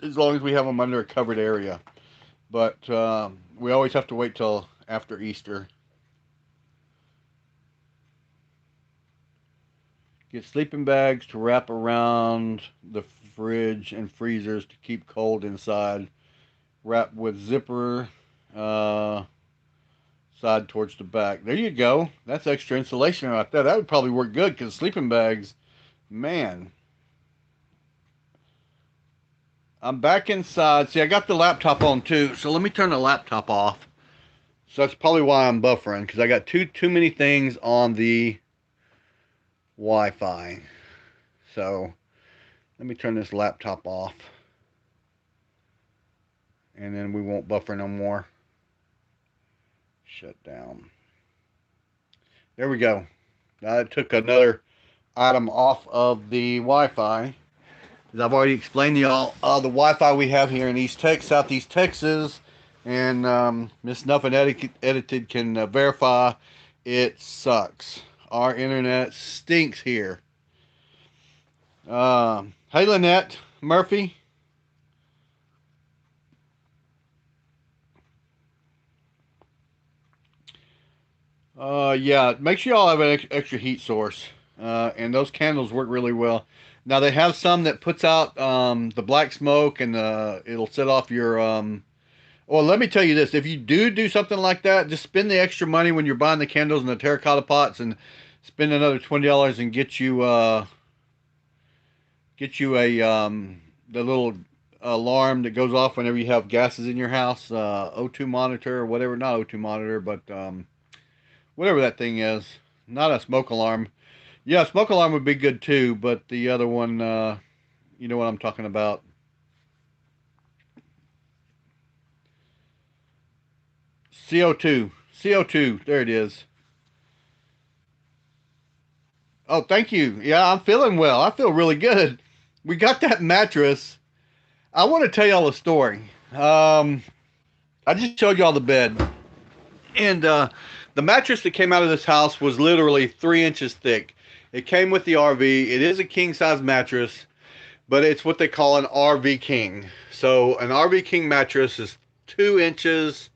as long as we have them under a covered area. But we always have to wait till after Easter. Get sleeping bags to wrap around the fridge and freezers to keep cold inside. Wrap with zipper side towards the back. There you go. That's extra insulation right there. That would probably work good because sleeping bags, man. I'm back inside. See, I got the laptop on too, so let me turn the laptop off. So that's probably why I'm buffering, because I got too many things on the Wi-Fi. So let me turn this laptop off, and then we won't buffer no more. Shut down. There we go. I took another item off of the Wi-Fi. As I've already explained to y'all, the Wi-Fi we have here in Southeast Texas, and Miss Nuff and Edited can verify it sucks. Our internet stinks here. Hey, Lynette Murphy. Yeah, make sure y'all have an extra heat source. And those candles work really well. Now they have some that puts out the black smoke, and it'll set off your. Well, let me tell you this: if you do something like that, just spend the extra money when you're buying the candles and the terracotta pots, and spend another $20 and get you a the little alarm that goes off whenever you have gases in your house, O2 monitor or whatever. Not O2 monitor, but whatever that thing is. Not a smoke alarm. Yeah, smoke alarm would be good too, but the other one, you know what I'm talking about. CO2. CO2. There it is. Oh, thank you. Yeah, I'm feeling well. I feel really good. We got that mattress. I want to tell y'all a story. I just showed y'all the bed. And the mattress that came out of this house was literally 3 inches thick. It came with the RV. It is a king size mattress, but it's what they call an RV king. So an RV king mattress is 2 inches,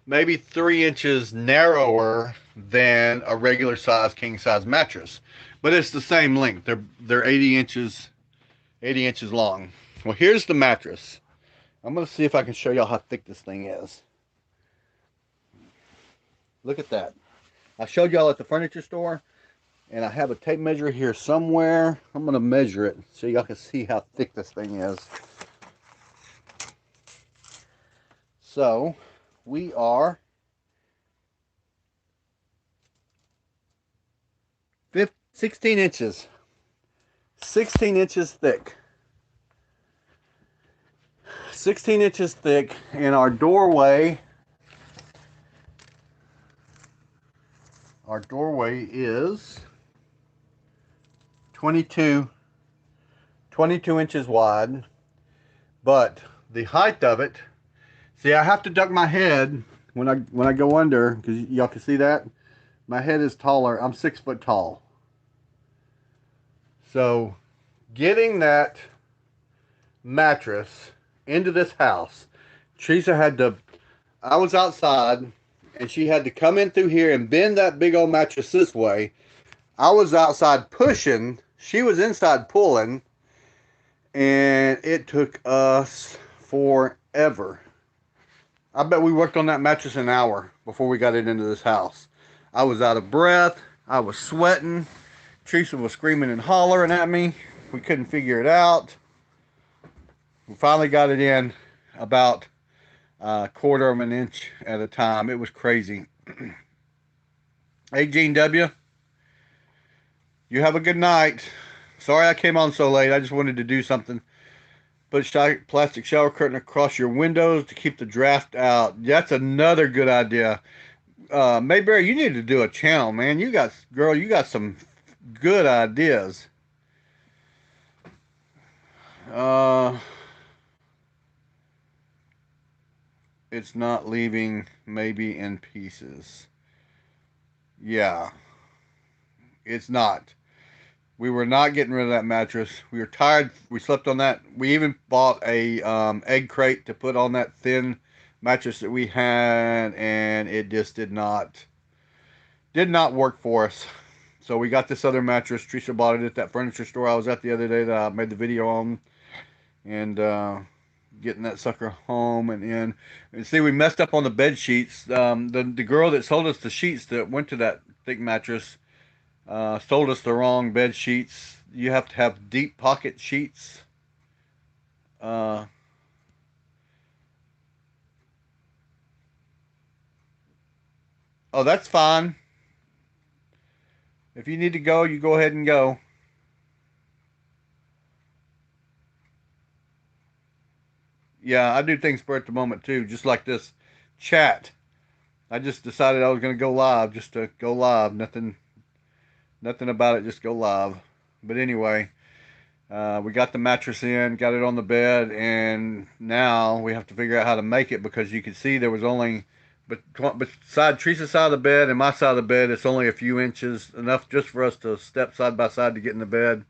maybe 3 inches narrower than a regular size king size mattress, but it's the same length. They're 80 inches long. Well, here's the mattress. I'm gonna see if I can show y'all how thick this thing is. Look at that. I showed y'all at the furniture store, and I have a tape measure here somewhere. I'm gonna measure it so y'all can see how thick this thing is. So we are 16 inches. 16 inches thick. 16 inches thick, and our doorway is 22 inches wide, but the height of it, see, I have to duck my head when I go under, because y'all can see that my head is taller. I'm 6 foot tall, so getting that mattress into this house, Teresa had to, I was outside and she had to come in through here and bend that big old mattress this way. I was outside pushing, she was inside pulling, and it took us forever. I bet we worked on that mattress an hour before we got it into this house. I was out of breath. I was sweating. Teresa was screaming and hollering at me. We couldn't figure it out. We finally got it in about a quarter of an inch at a time. It was crazy. Hey, Gene W., you have a good night. Sorry I came on so late. I just wanted to do something. Put a plastic shower curtain across your windows to keep the draft out. That's another good idea. Mayberry, you need to do a channel, man. You got some good ideas. It's not leaving, maybe in pieces. Yeah, it's not. We were not getting rid of that mattress. We were tired. We slept on that. We even bought a egg crate to put on that thin mattress that we had, and it just did not work for us. So we got this other mattress. Teresa bought it at that furniture store I was at the other day that I made the video on, and getting that sucker home and in. And see, we messed up on the bed sheets. The girl that sold us the sheets that went to that thick mattress sold us the wrong bed sheets. You have to have deep pocket sheets. Oh, that's fine. If you need to go, you go ahead and go. Yeah, I do things for at the moment too, just like this chat. I just decided I was going to go live just to go live. Nothing about it, just go live. But anyway, we got the mattress in, got it on the bed, and now we have to figure out how to make it because you can see there was only, but beside Teresa's side of the bed and my side of the bed, it's only a few inches, enough just for us to step side by side to get in the bed.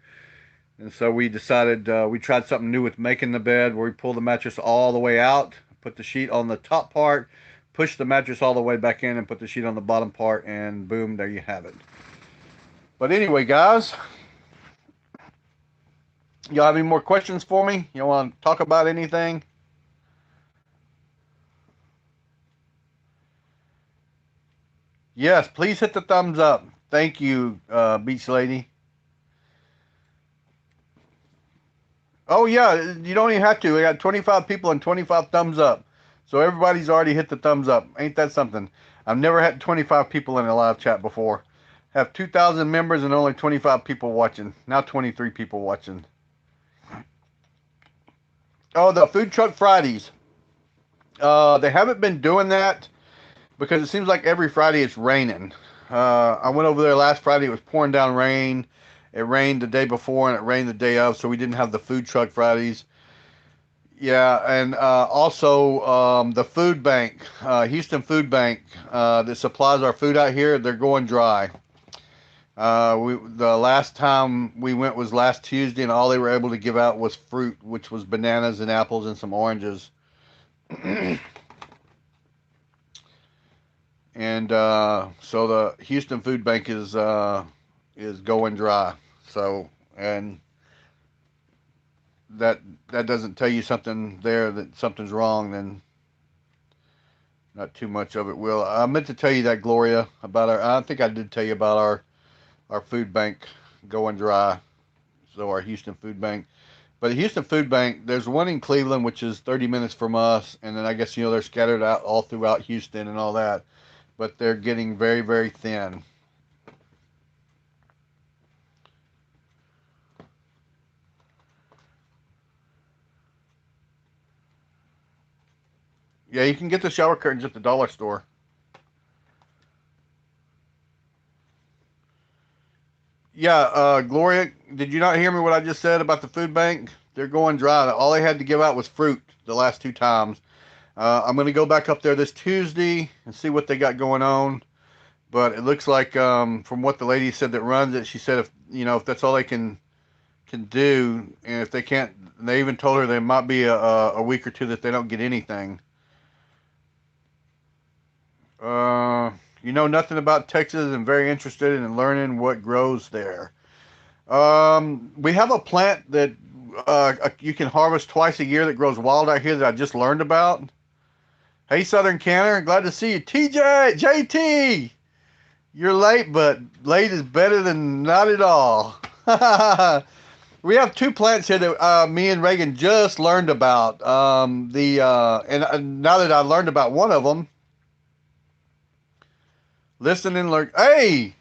And so we decided we tried something new with making the bed where we pull the mattress all the way out, put the sheet on the top part, push the mattress all the way back in, and put the sheet on the bottom part, and boom, there you have it. But anyway, guys, y'all have any more questions for me? You want to talk about anything? Yes, please hit the thumbs up. Thank you, Beach Lady. Oh, yeah, you don't even have to. We got 25 people and 25 thumbs up. So everybody's already hit the thumbs up. Ain't that something? I've never had 25 people in a live chat before. Have 2,000 members and only 25 people watching. Now 23 people watching. Oh, the Food Truck Fridays. They haven't been doing that because it seems like every Friday it's raining. I went over there last Friday. It was pouring down rain. It rained the day before and it rained the day of, so we didn't have the Food Truck Fridays. Yeah, and also the food bank, Houston Food Bank, that supplies our food out here, they're going dry. The last time we went was last Tuesday, and all they were able to give out was fruit, which was bananas and apples and some oranges. And so the Houston Food Bank is going dry. So, and that doesn't tell you something there that something's wrong, then not too much of it will. I meant to tell you that, Gloria, about I think I did tell you about our food bank going dry. So our Houston Food Bank. But the Houston Food Bank, there's one in Cleveland, which is 30 minutes from us, and then I guess they're scattered out all throughout Houston and all that. But they're getting very, very thin. Yeah, you can get the shower curtains at the dollar store. Yeah, Gloria, did you not hear me what I just said about the food bank? They're going dry. All they had to give out was fruit the last two times. I'm going to go back up there this Tuesday and see what they got going on. But it looks like, from what the lady said that runs it, she said if that's all they can can do, and if they can't, they even told her there might be a week or two that they don't get anything. Uh, you know nothing about Texas and very interested in learning what grows there. We have a plant that you can harvest twice a year that grows wild out here that I just learned about. Hey, Southern Canner, glad to see you. TJ, JT, you're late, but late is better than not at all. We have two plants here that me and Reagan just learned about. And now that I learned about one of them, listen and learn. Hey,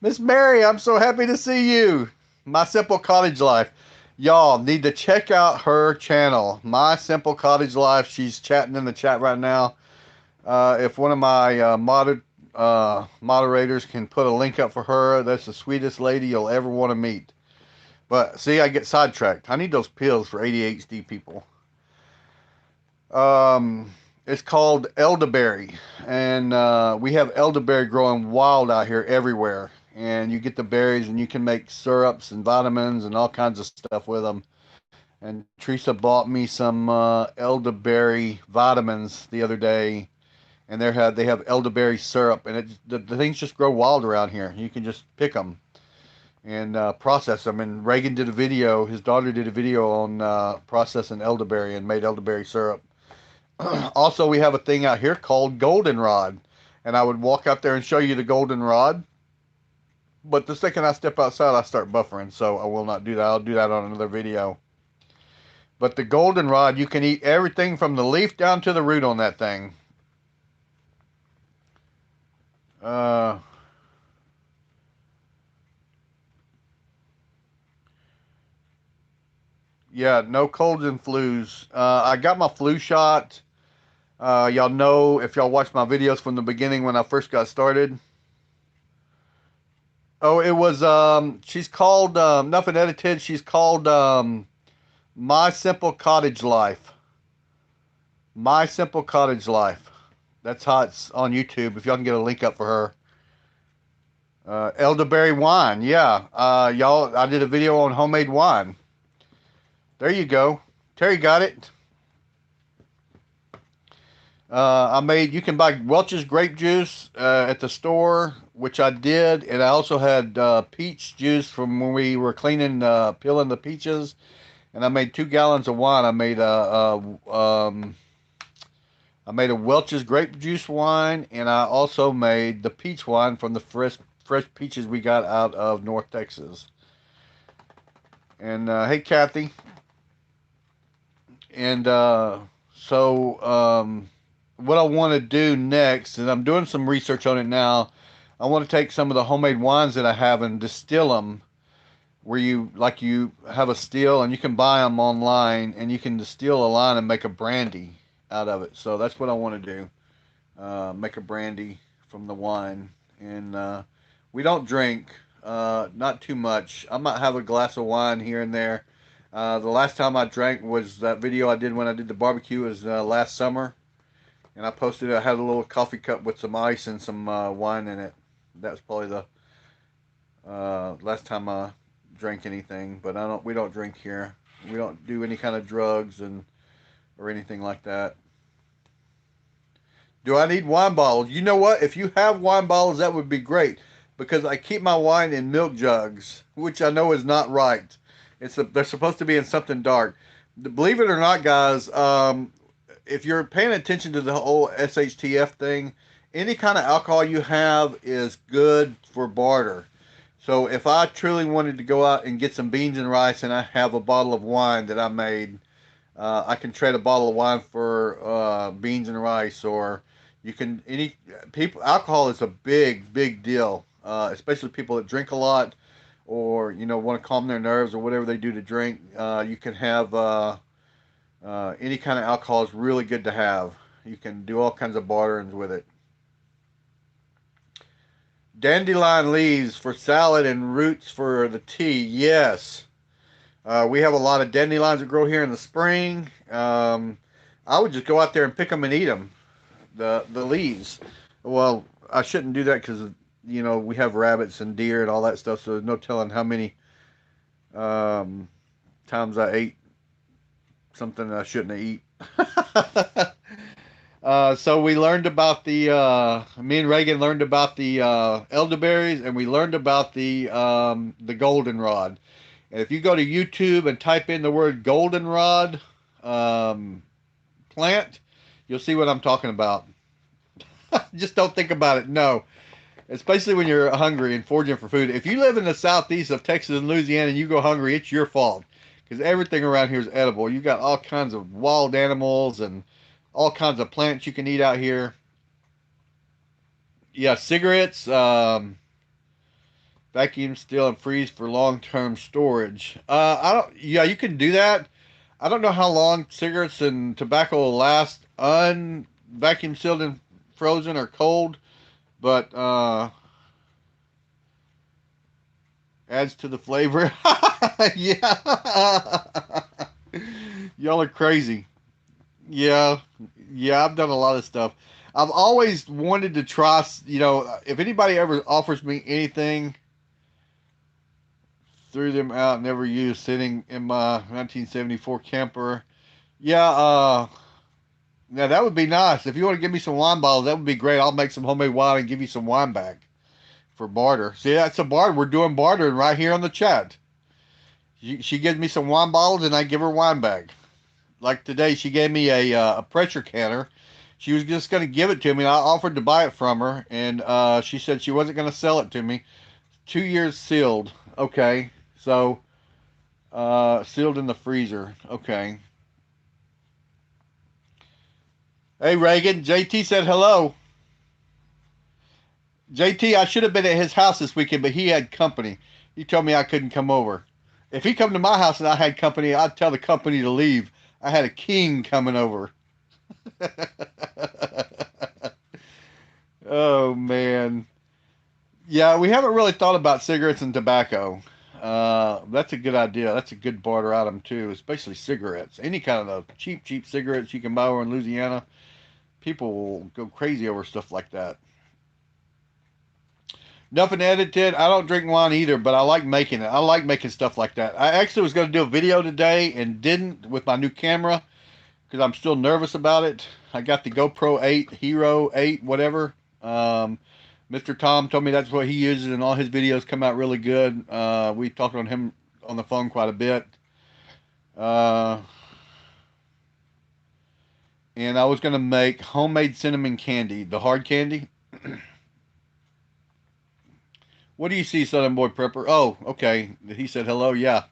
Miss Mary, I'm so happy to see you. My Simple Cottage Life. Y'all need to check out her channel, My Simple Cottage Life. She's chatting in the chat right now. If one of my moderators can put a link up for her, that's the sweetest lady you'll ever want to meet. But see, I get sidetracked. I need those pills for ADHD people. It's called elderberry, and we have elderberry growing wild out here everywhere. And you get the berries, and you can make syrups and vitamins and all kinds of stuff with them. And Teresa bought me some elderberry vitamins the other day, and they have elderberry syrup, and the things just grow wild around here. You can just pick them and process them. And Reagan did a video. His daughter did a video on processing elderberry and made elderberry syrup. Also, we have a thing out here called goldenrod, and I would walk out there and show you the goldenrod. But the second I step outside, I start buffering, so I will not do that. I'll do that on another video. But the goldenrod, you can eat everything from the leaf down to the root on that thing. Uh, yeah, no colds and flus. I got my flu shot. Y'all know if y'all watch my videos from the beginning when I first got started. Oh, it was she's called Nothing Edited. She's called My Simple Cottage Life. My Simple Cottage Life. That's how it's on YouTube. If y'all can get a link up for her. Elderberry wine. Yeah. Y'all, I did a video on homemade wine. There you go. Terry got it. You can buy Welch's grape juice at the store, which I did, and I also had peach juice from when we were peeling the peaches, and I made 2 gallons of wine. I made a Welch's grape juice wine, and I also made the peach wine from the fresh peaches we got out of North Texas. And hey, Kathy, and what I want to do next, and I'm doing some research on it now. I want to take some of the homemade wines that I have and distill them, where you have a still and you can buy them online, and you can distill a line and make a brandy out of it. So that's what I want to do. Make a brandy from the wine, and we don't drink, not too much. I might have a glass of wine here and there. The last time I drank was that video I did when I did the barbecue. Was last summer, and I posted. I had a little coffee cup with some ice and some wine in it. That was probably the last time I drank anything. But we don't drink here. We don't do any kind of drugs or anything like that. Do I need wine bottles? You know what? If you have wine bottles, that would be great, because I keep my wine in milk jugs, which I know is not right. They're supposed to be in something dark. Believe it or not, guys, if you're paying attention to the whole SHTF thing, any kind of alcohol you have is good for barter. So if I truly wanted to go out and get some beans and rice, and I have a bottle of wine that I made, I can trade a bottle of wine for beans and rice. Or you can any people. Alcohol is a big deal, especially people that drink a lot, or want to calm their nerves or whatever they do to drink. You can have any kind of alcohol is really good to have. You can do all kinds of barterings with it. Dandelion leaves for salad and roots for the tea. Yes. We have a lot of dandelions that grow here in the spring. I would just go out there and pick them and eat them, the leaves. Well, I shouldn't do that because we have rabbits and deer and all that stuff, so there's no telling how many Um, Times I ate something I shouldn't have eat. So we learned about me and Reagan learned about the elderberries, and we learned about the goldenrod. And if you go to YouTube and type in the word goldenrod um, plant, you'll see what I'm talking about. Just don't think about it. No, especially when you're hungry and foraging for food. If you live in the southeast of Texas and Louisiana and you go hungry, it's your fault because everything around here is edible. You got all kinds of wild animals and all kinds of plants you can eat out here. Yeah, cigarettes, vacuum seal and freeze for long-term storage. I don't. Yeah, you can do that. I don't know how long cigarettes and tobacco will last vacuum sealed and frozen or cold, but adds to the flavor. Yeah. Y'all are crazy. Yeah. Yeah, I've done a lot of stuff. I've always wanted to try, if anybody ever offers me anything, threw them out, never used, sitting in my 1974 camper. Yeah, now that would be nice. If you want to give me some wine bottles, that would be great. I'll make some homemade wine and give you some wine back for barter. See, that's a barter. We're doing bartering right here on the chat. She gives me some wine bottles and I give her wine back. Like today, she gave me a pressure canner. She was just going to give it to me. And I offered to buy it from her, and she said she wasn't going to sell it to me. 2 years sealed. Okay, so sealed in the freezer. Okay. Hey Reagan, JT said hello. JT, I should have been at his house this weekend, but he had company. He told me I couldn't come over. If he come to my house and I had company, I'd tell the company to leave. I had a king coming over. Oh man. Yeah, we haven't really thought about cigarettes and tobacco. That's a good idea. That's a good barter item too, especially cigarettes. Any kind of cheap cigarettes you can buy over in Louisiana. People will go crazy over stuff like that. Nothing edited. I don't drink wine either, but I like making it. I like making stuff like that. I actually was going to do a video today and didn't with my new camera because I'm still nervous about it. I got the GoPro 8, Hero 8, whatever. Mr. Tom told me that's what he uses, and all his videos come out really good. We talked on him on the phone quite a bit. Uh, and I was going to make homemade cinnamon candy, the hard candy. What do you see, Southern Boy Prepper? Oh, okay. He said hello. Yeah.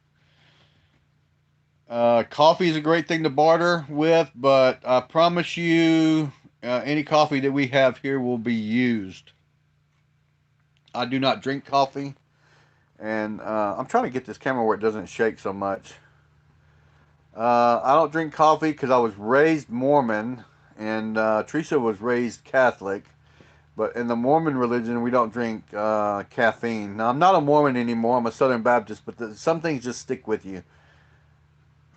Coffee is a great thing to barter with, but I promise you, any coffee that we have here will be used. I do not drink coffee, and I'm trying to get this camera where it doesn't shake so much. I don't drink coffee because I was raised Mormon, and Teresa was raised Catholic. But in the Mormon religion, we don't drink caffeine. Now, I'm not a Mormon anymore. I'm a Southern Baptist, but some things just stick with you.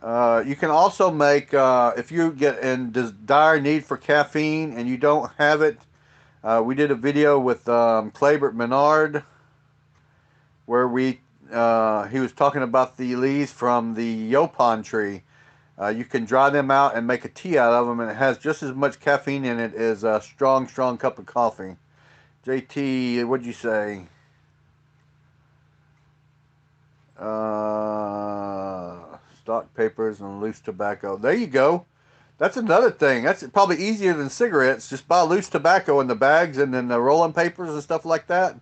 You can also make, if you get in dire need for caffeine and you don't have it, we did a video with Claybert Menard where he was talking about the leaves from the Yaupon tree. You can dry them out and make a tea out of them, and it has just as much caffeine in it as a strong cup of coffee. JT, what'd you say? Stock papers and loose tobacco. There you go. That's another thing. That's probably easier than cigarettes. Just buy loose tobacco in the bags and then the rolling papers and stuff like that.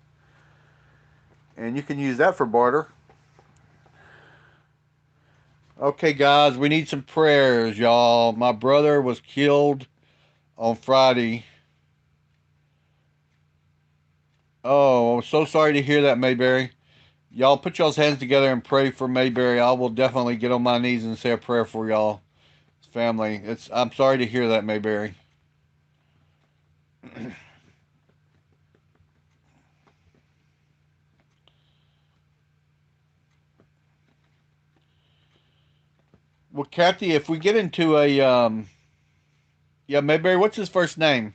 And you can use that for barter. Okay, guys, we need some prayers, y'all. My brother was killed on Friday. Oh, I'm so sorry to hear that, Mayberry. Y'all put y'all's hands together and pray for Mayberry. I will definitely get on my knees and say a prayer for y'all family. I'm sorry to hear that, Mayberry. Well, Kathy, if we get into yeah, Mayberry, what's his first name?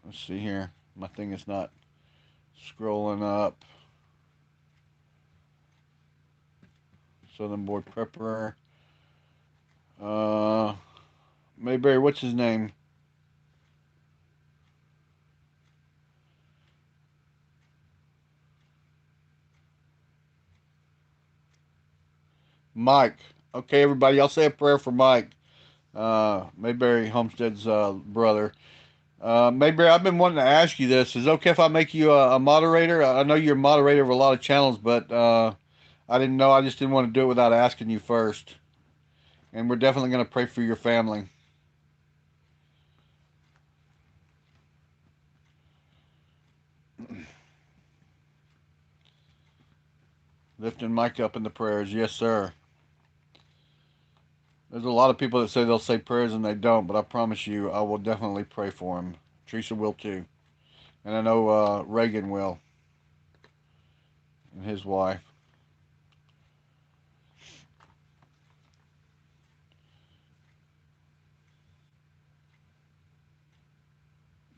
Let's see here. My thing is not scrolling up. Southern Board Prepper. Uh, Mayberry, what's his name? Mike. Okay, everybody, I'll say a prayer for Mike. Mayberry Homestead's brother. Mayberry, I've been wanting to ask you this. Is it okay if I make you a moderator? I know you're a moderator of a lot of channels, but I didn't know. I just didn't want to do it without asking you first. And we're definitely going to pray for your family. Lifting Mike up in the prayers. Yes, sir. There's a lot of people that say they'll say prayers and they don't, but I promise you, I will definitely pray for him. Teresa will too. And I know Reagan will, and his wife.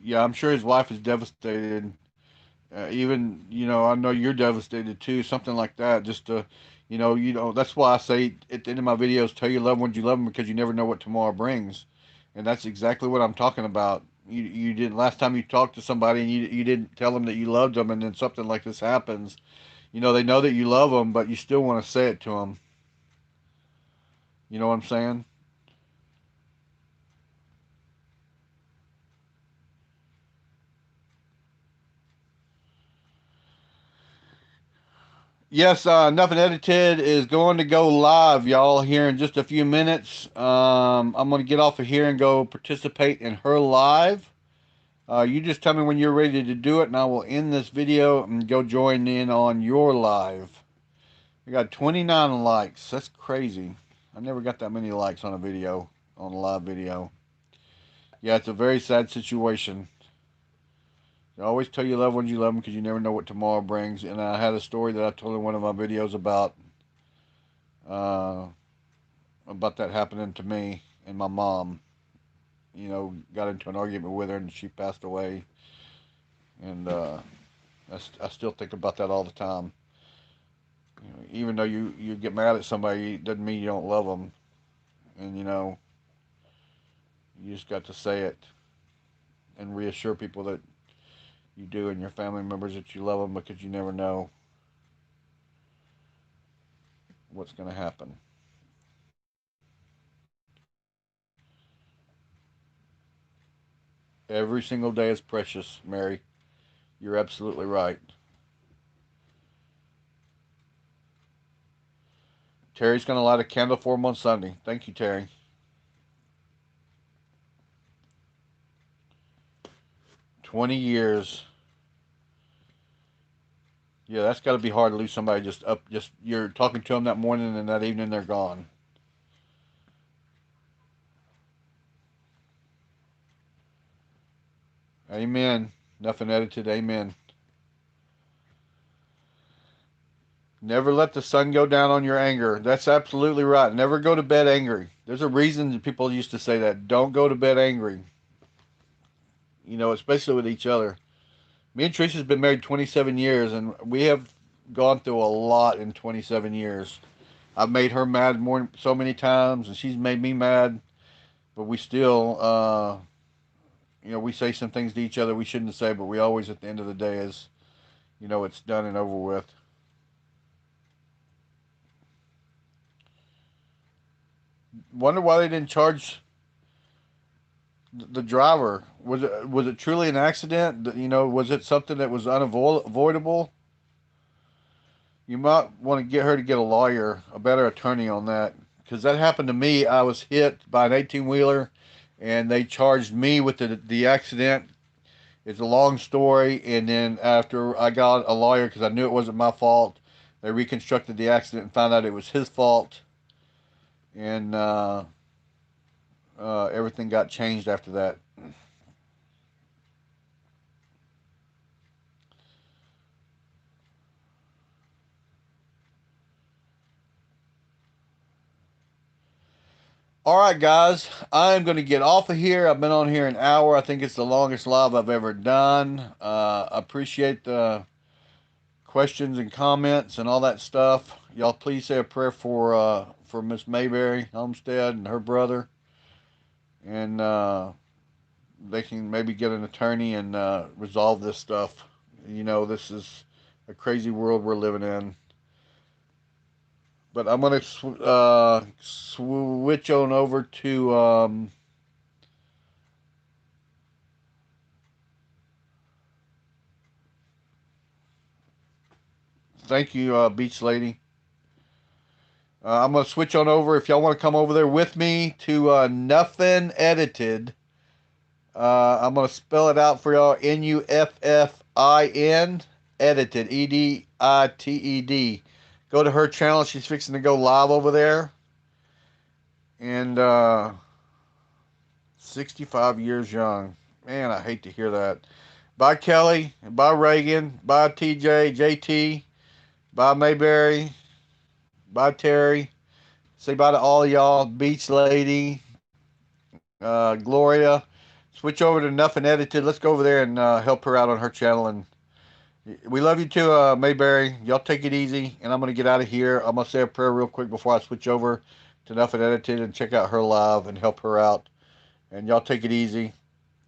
Yeah, I'm sure his wife is devastated. Even, I know you're devastated too. Something like that. Just to, that's why I say at the end of my videos, tell your loved ones you love them because you never know what tomorrow brings. And that's exactly what I'm talking about. You didn't last time you talked to somebody and you didn't tell them that you loved them, and then something like this happens. They know that you love them, but you still want to say it to them. You know what I'm saying? Yes, Nothing Edited is going to go live, y'all, here in just a few minutes. I'm going to get off of here and go participate in her live. You just tell me when you're ready to do it, and I will end this video and go join in on your live. We got 29 likes. That's crazy. I never got that many likes on a video, on a live video. Yeah, it's a very sad situation. You always tell your loved ones you love them because you never know what tomorrow brings. And I had a story that I told in one of my videos uh, about that happening to me and my mom. Got into an argument with her and she passed away. And I still think about that all the time. Even though you get mad at somebody, it doesn't mean you don't love them. And you just got to say it and reassure people that you do and your family members that you love them because you never know what's going to happen. Every single day is precious, Mary. You're absolutely right. Terry's going to light a candle for him on Sunday. Thank you, Terry. 20 years. Yeah, that's got to be hard to lose somebody just you're talking to them that morning and that evening they're gone. Amen. Nothing edited. Amen. Never let the sun go down on your anger. That's absolutely right. Never go to bed angry. There's a reason that people used to say that. Don't go to bed angry. Especially with each other. Me and Teresa's been married 27 years, and we have gone through a lot in 27 years. I've made her mad so many times, and she's made me mad. But we still, we say some things to each other we shouldn't say, but we always, at the end of the day, it's done and over with. Wonder why they didn't charge the driver. Was it truly an accident? Was it something that was unavoidable? You might want to get her to get a lawyer, a better attorney on that, because that happened to me. I was hit by an 18 wheeler, and they charged me with the accident. It's a long story, and then after I got a lawyer because I knew it wasn't my fault, they reconstructed the accident and found out it was his fault, and everything got changed after that. All right, guys, I'm going to get off of here. I've been on here an hour. I think it's the longest live I've ever done. Appreciate the questions and comments and all that stuff. Y'all, please say a prayer for Miss Mayberry Homestead and her brother, and they can maybe get an attorney and resolve this stuff. You know, this is a crazy world we're living in. But I'm gonna switch on over to thank you, Beach Lady. I'm gonna switch on over. If y'all want to come over there with me to Nuffin Edited, I'm gonna spell it out for y'all. Nuffin Edited, Edited. Go to her channel. She's fixing to go live over there, and 65 years young. Man, I hate to hear that. Bye, Kelly. Bye, Reagan. Bye, TJ, JT. Bye, Mayberry. Bye, Terry. Say bye to all y'all. Beach Lady. Gloria. Switch over to Nothing Edited. Let's go over there and help her out on her channel. And we love you too, Mayberry. Y'all take it easy. And I'm going to get out of here. I'm going to say a prayer real quick before I switch over to Nothing Edited and check out her live and help her out. And y'all take it easy.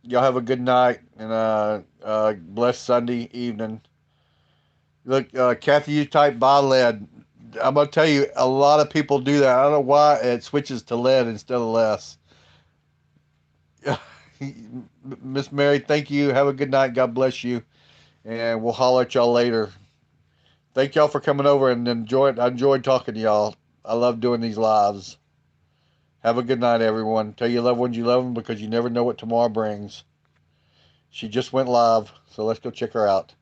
Y'all have a good night and blessed Sunday evening. Look, Kathy, you type by lead. I'm gonna tell you, a lot of people do that. I don't know why it switches to lead instead of less. Miss Mary, thank you. Have a good night. God bless you, and we'll holler at y'all later. Thank y'all for coming over and I enjoyed talking to y'all. I love doing these lives. Have a good night, everyone. Tell your loved ones you love them because you never know what tomorrow brings. She just went live, so let's go check her out.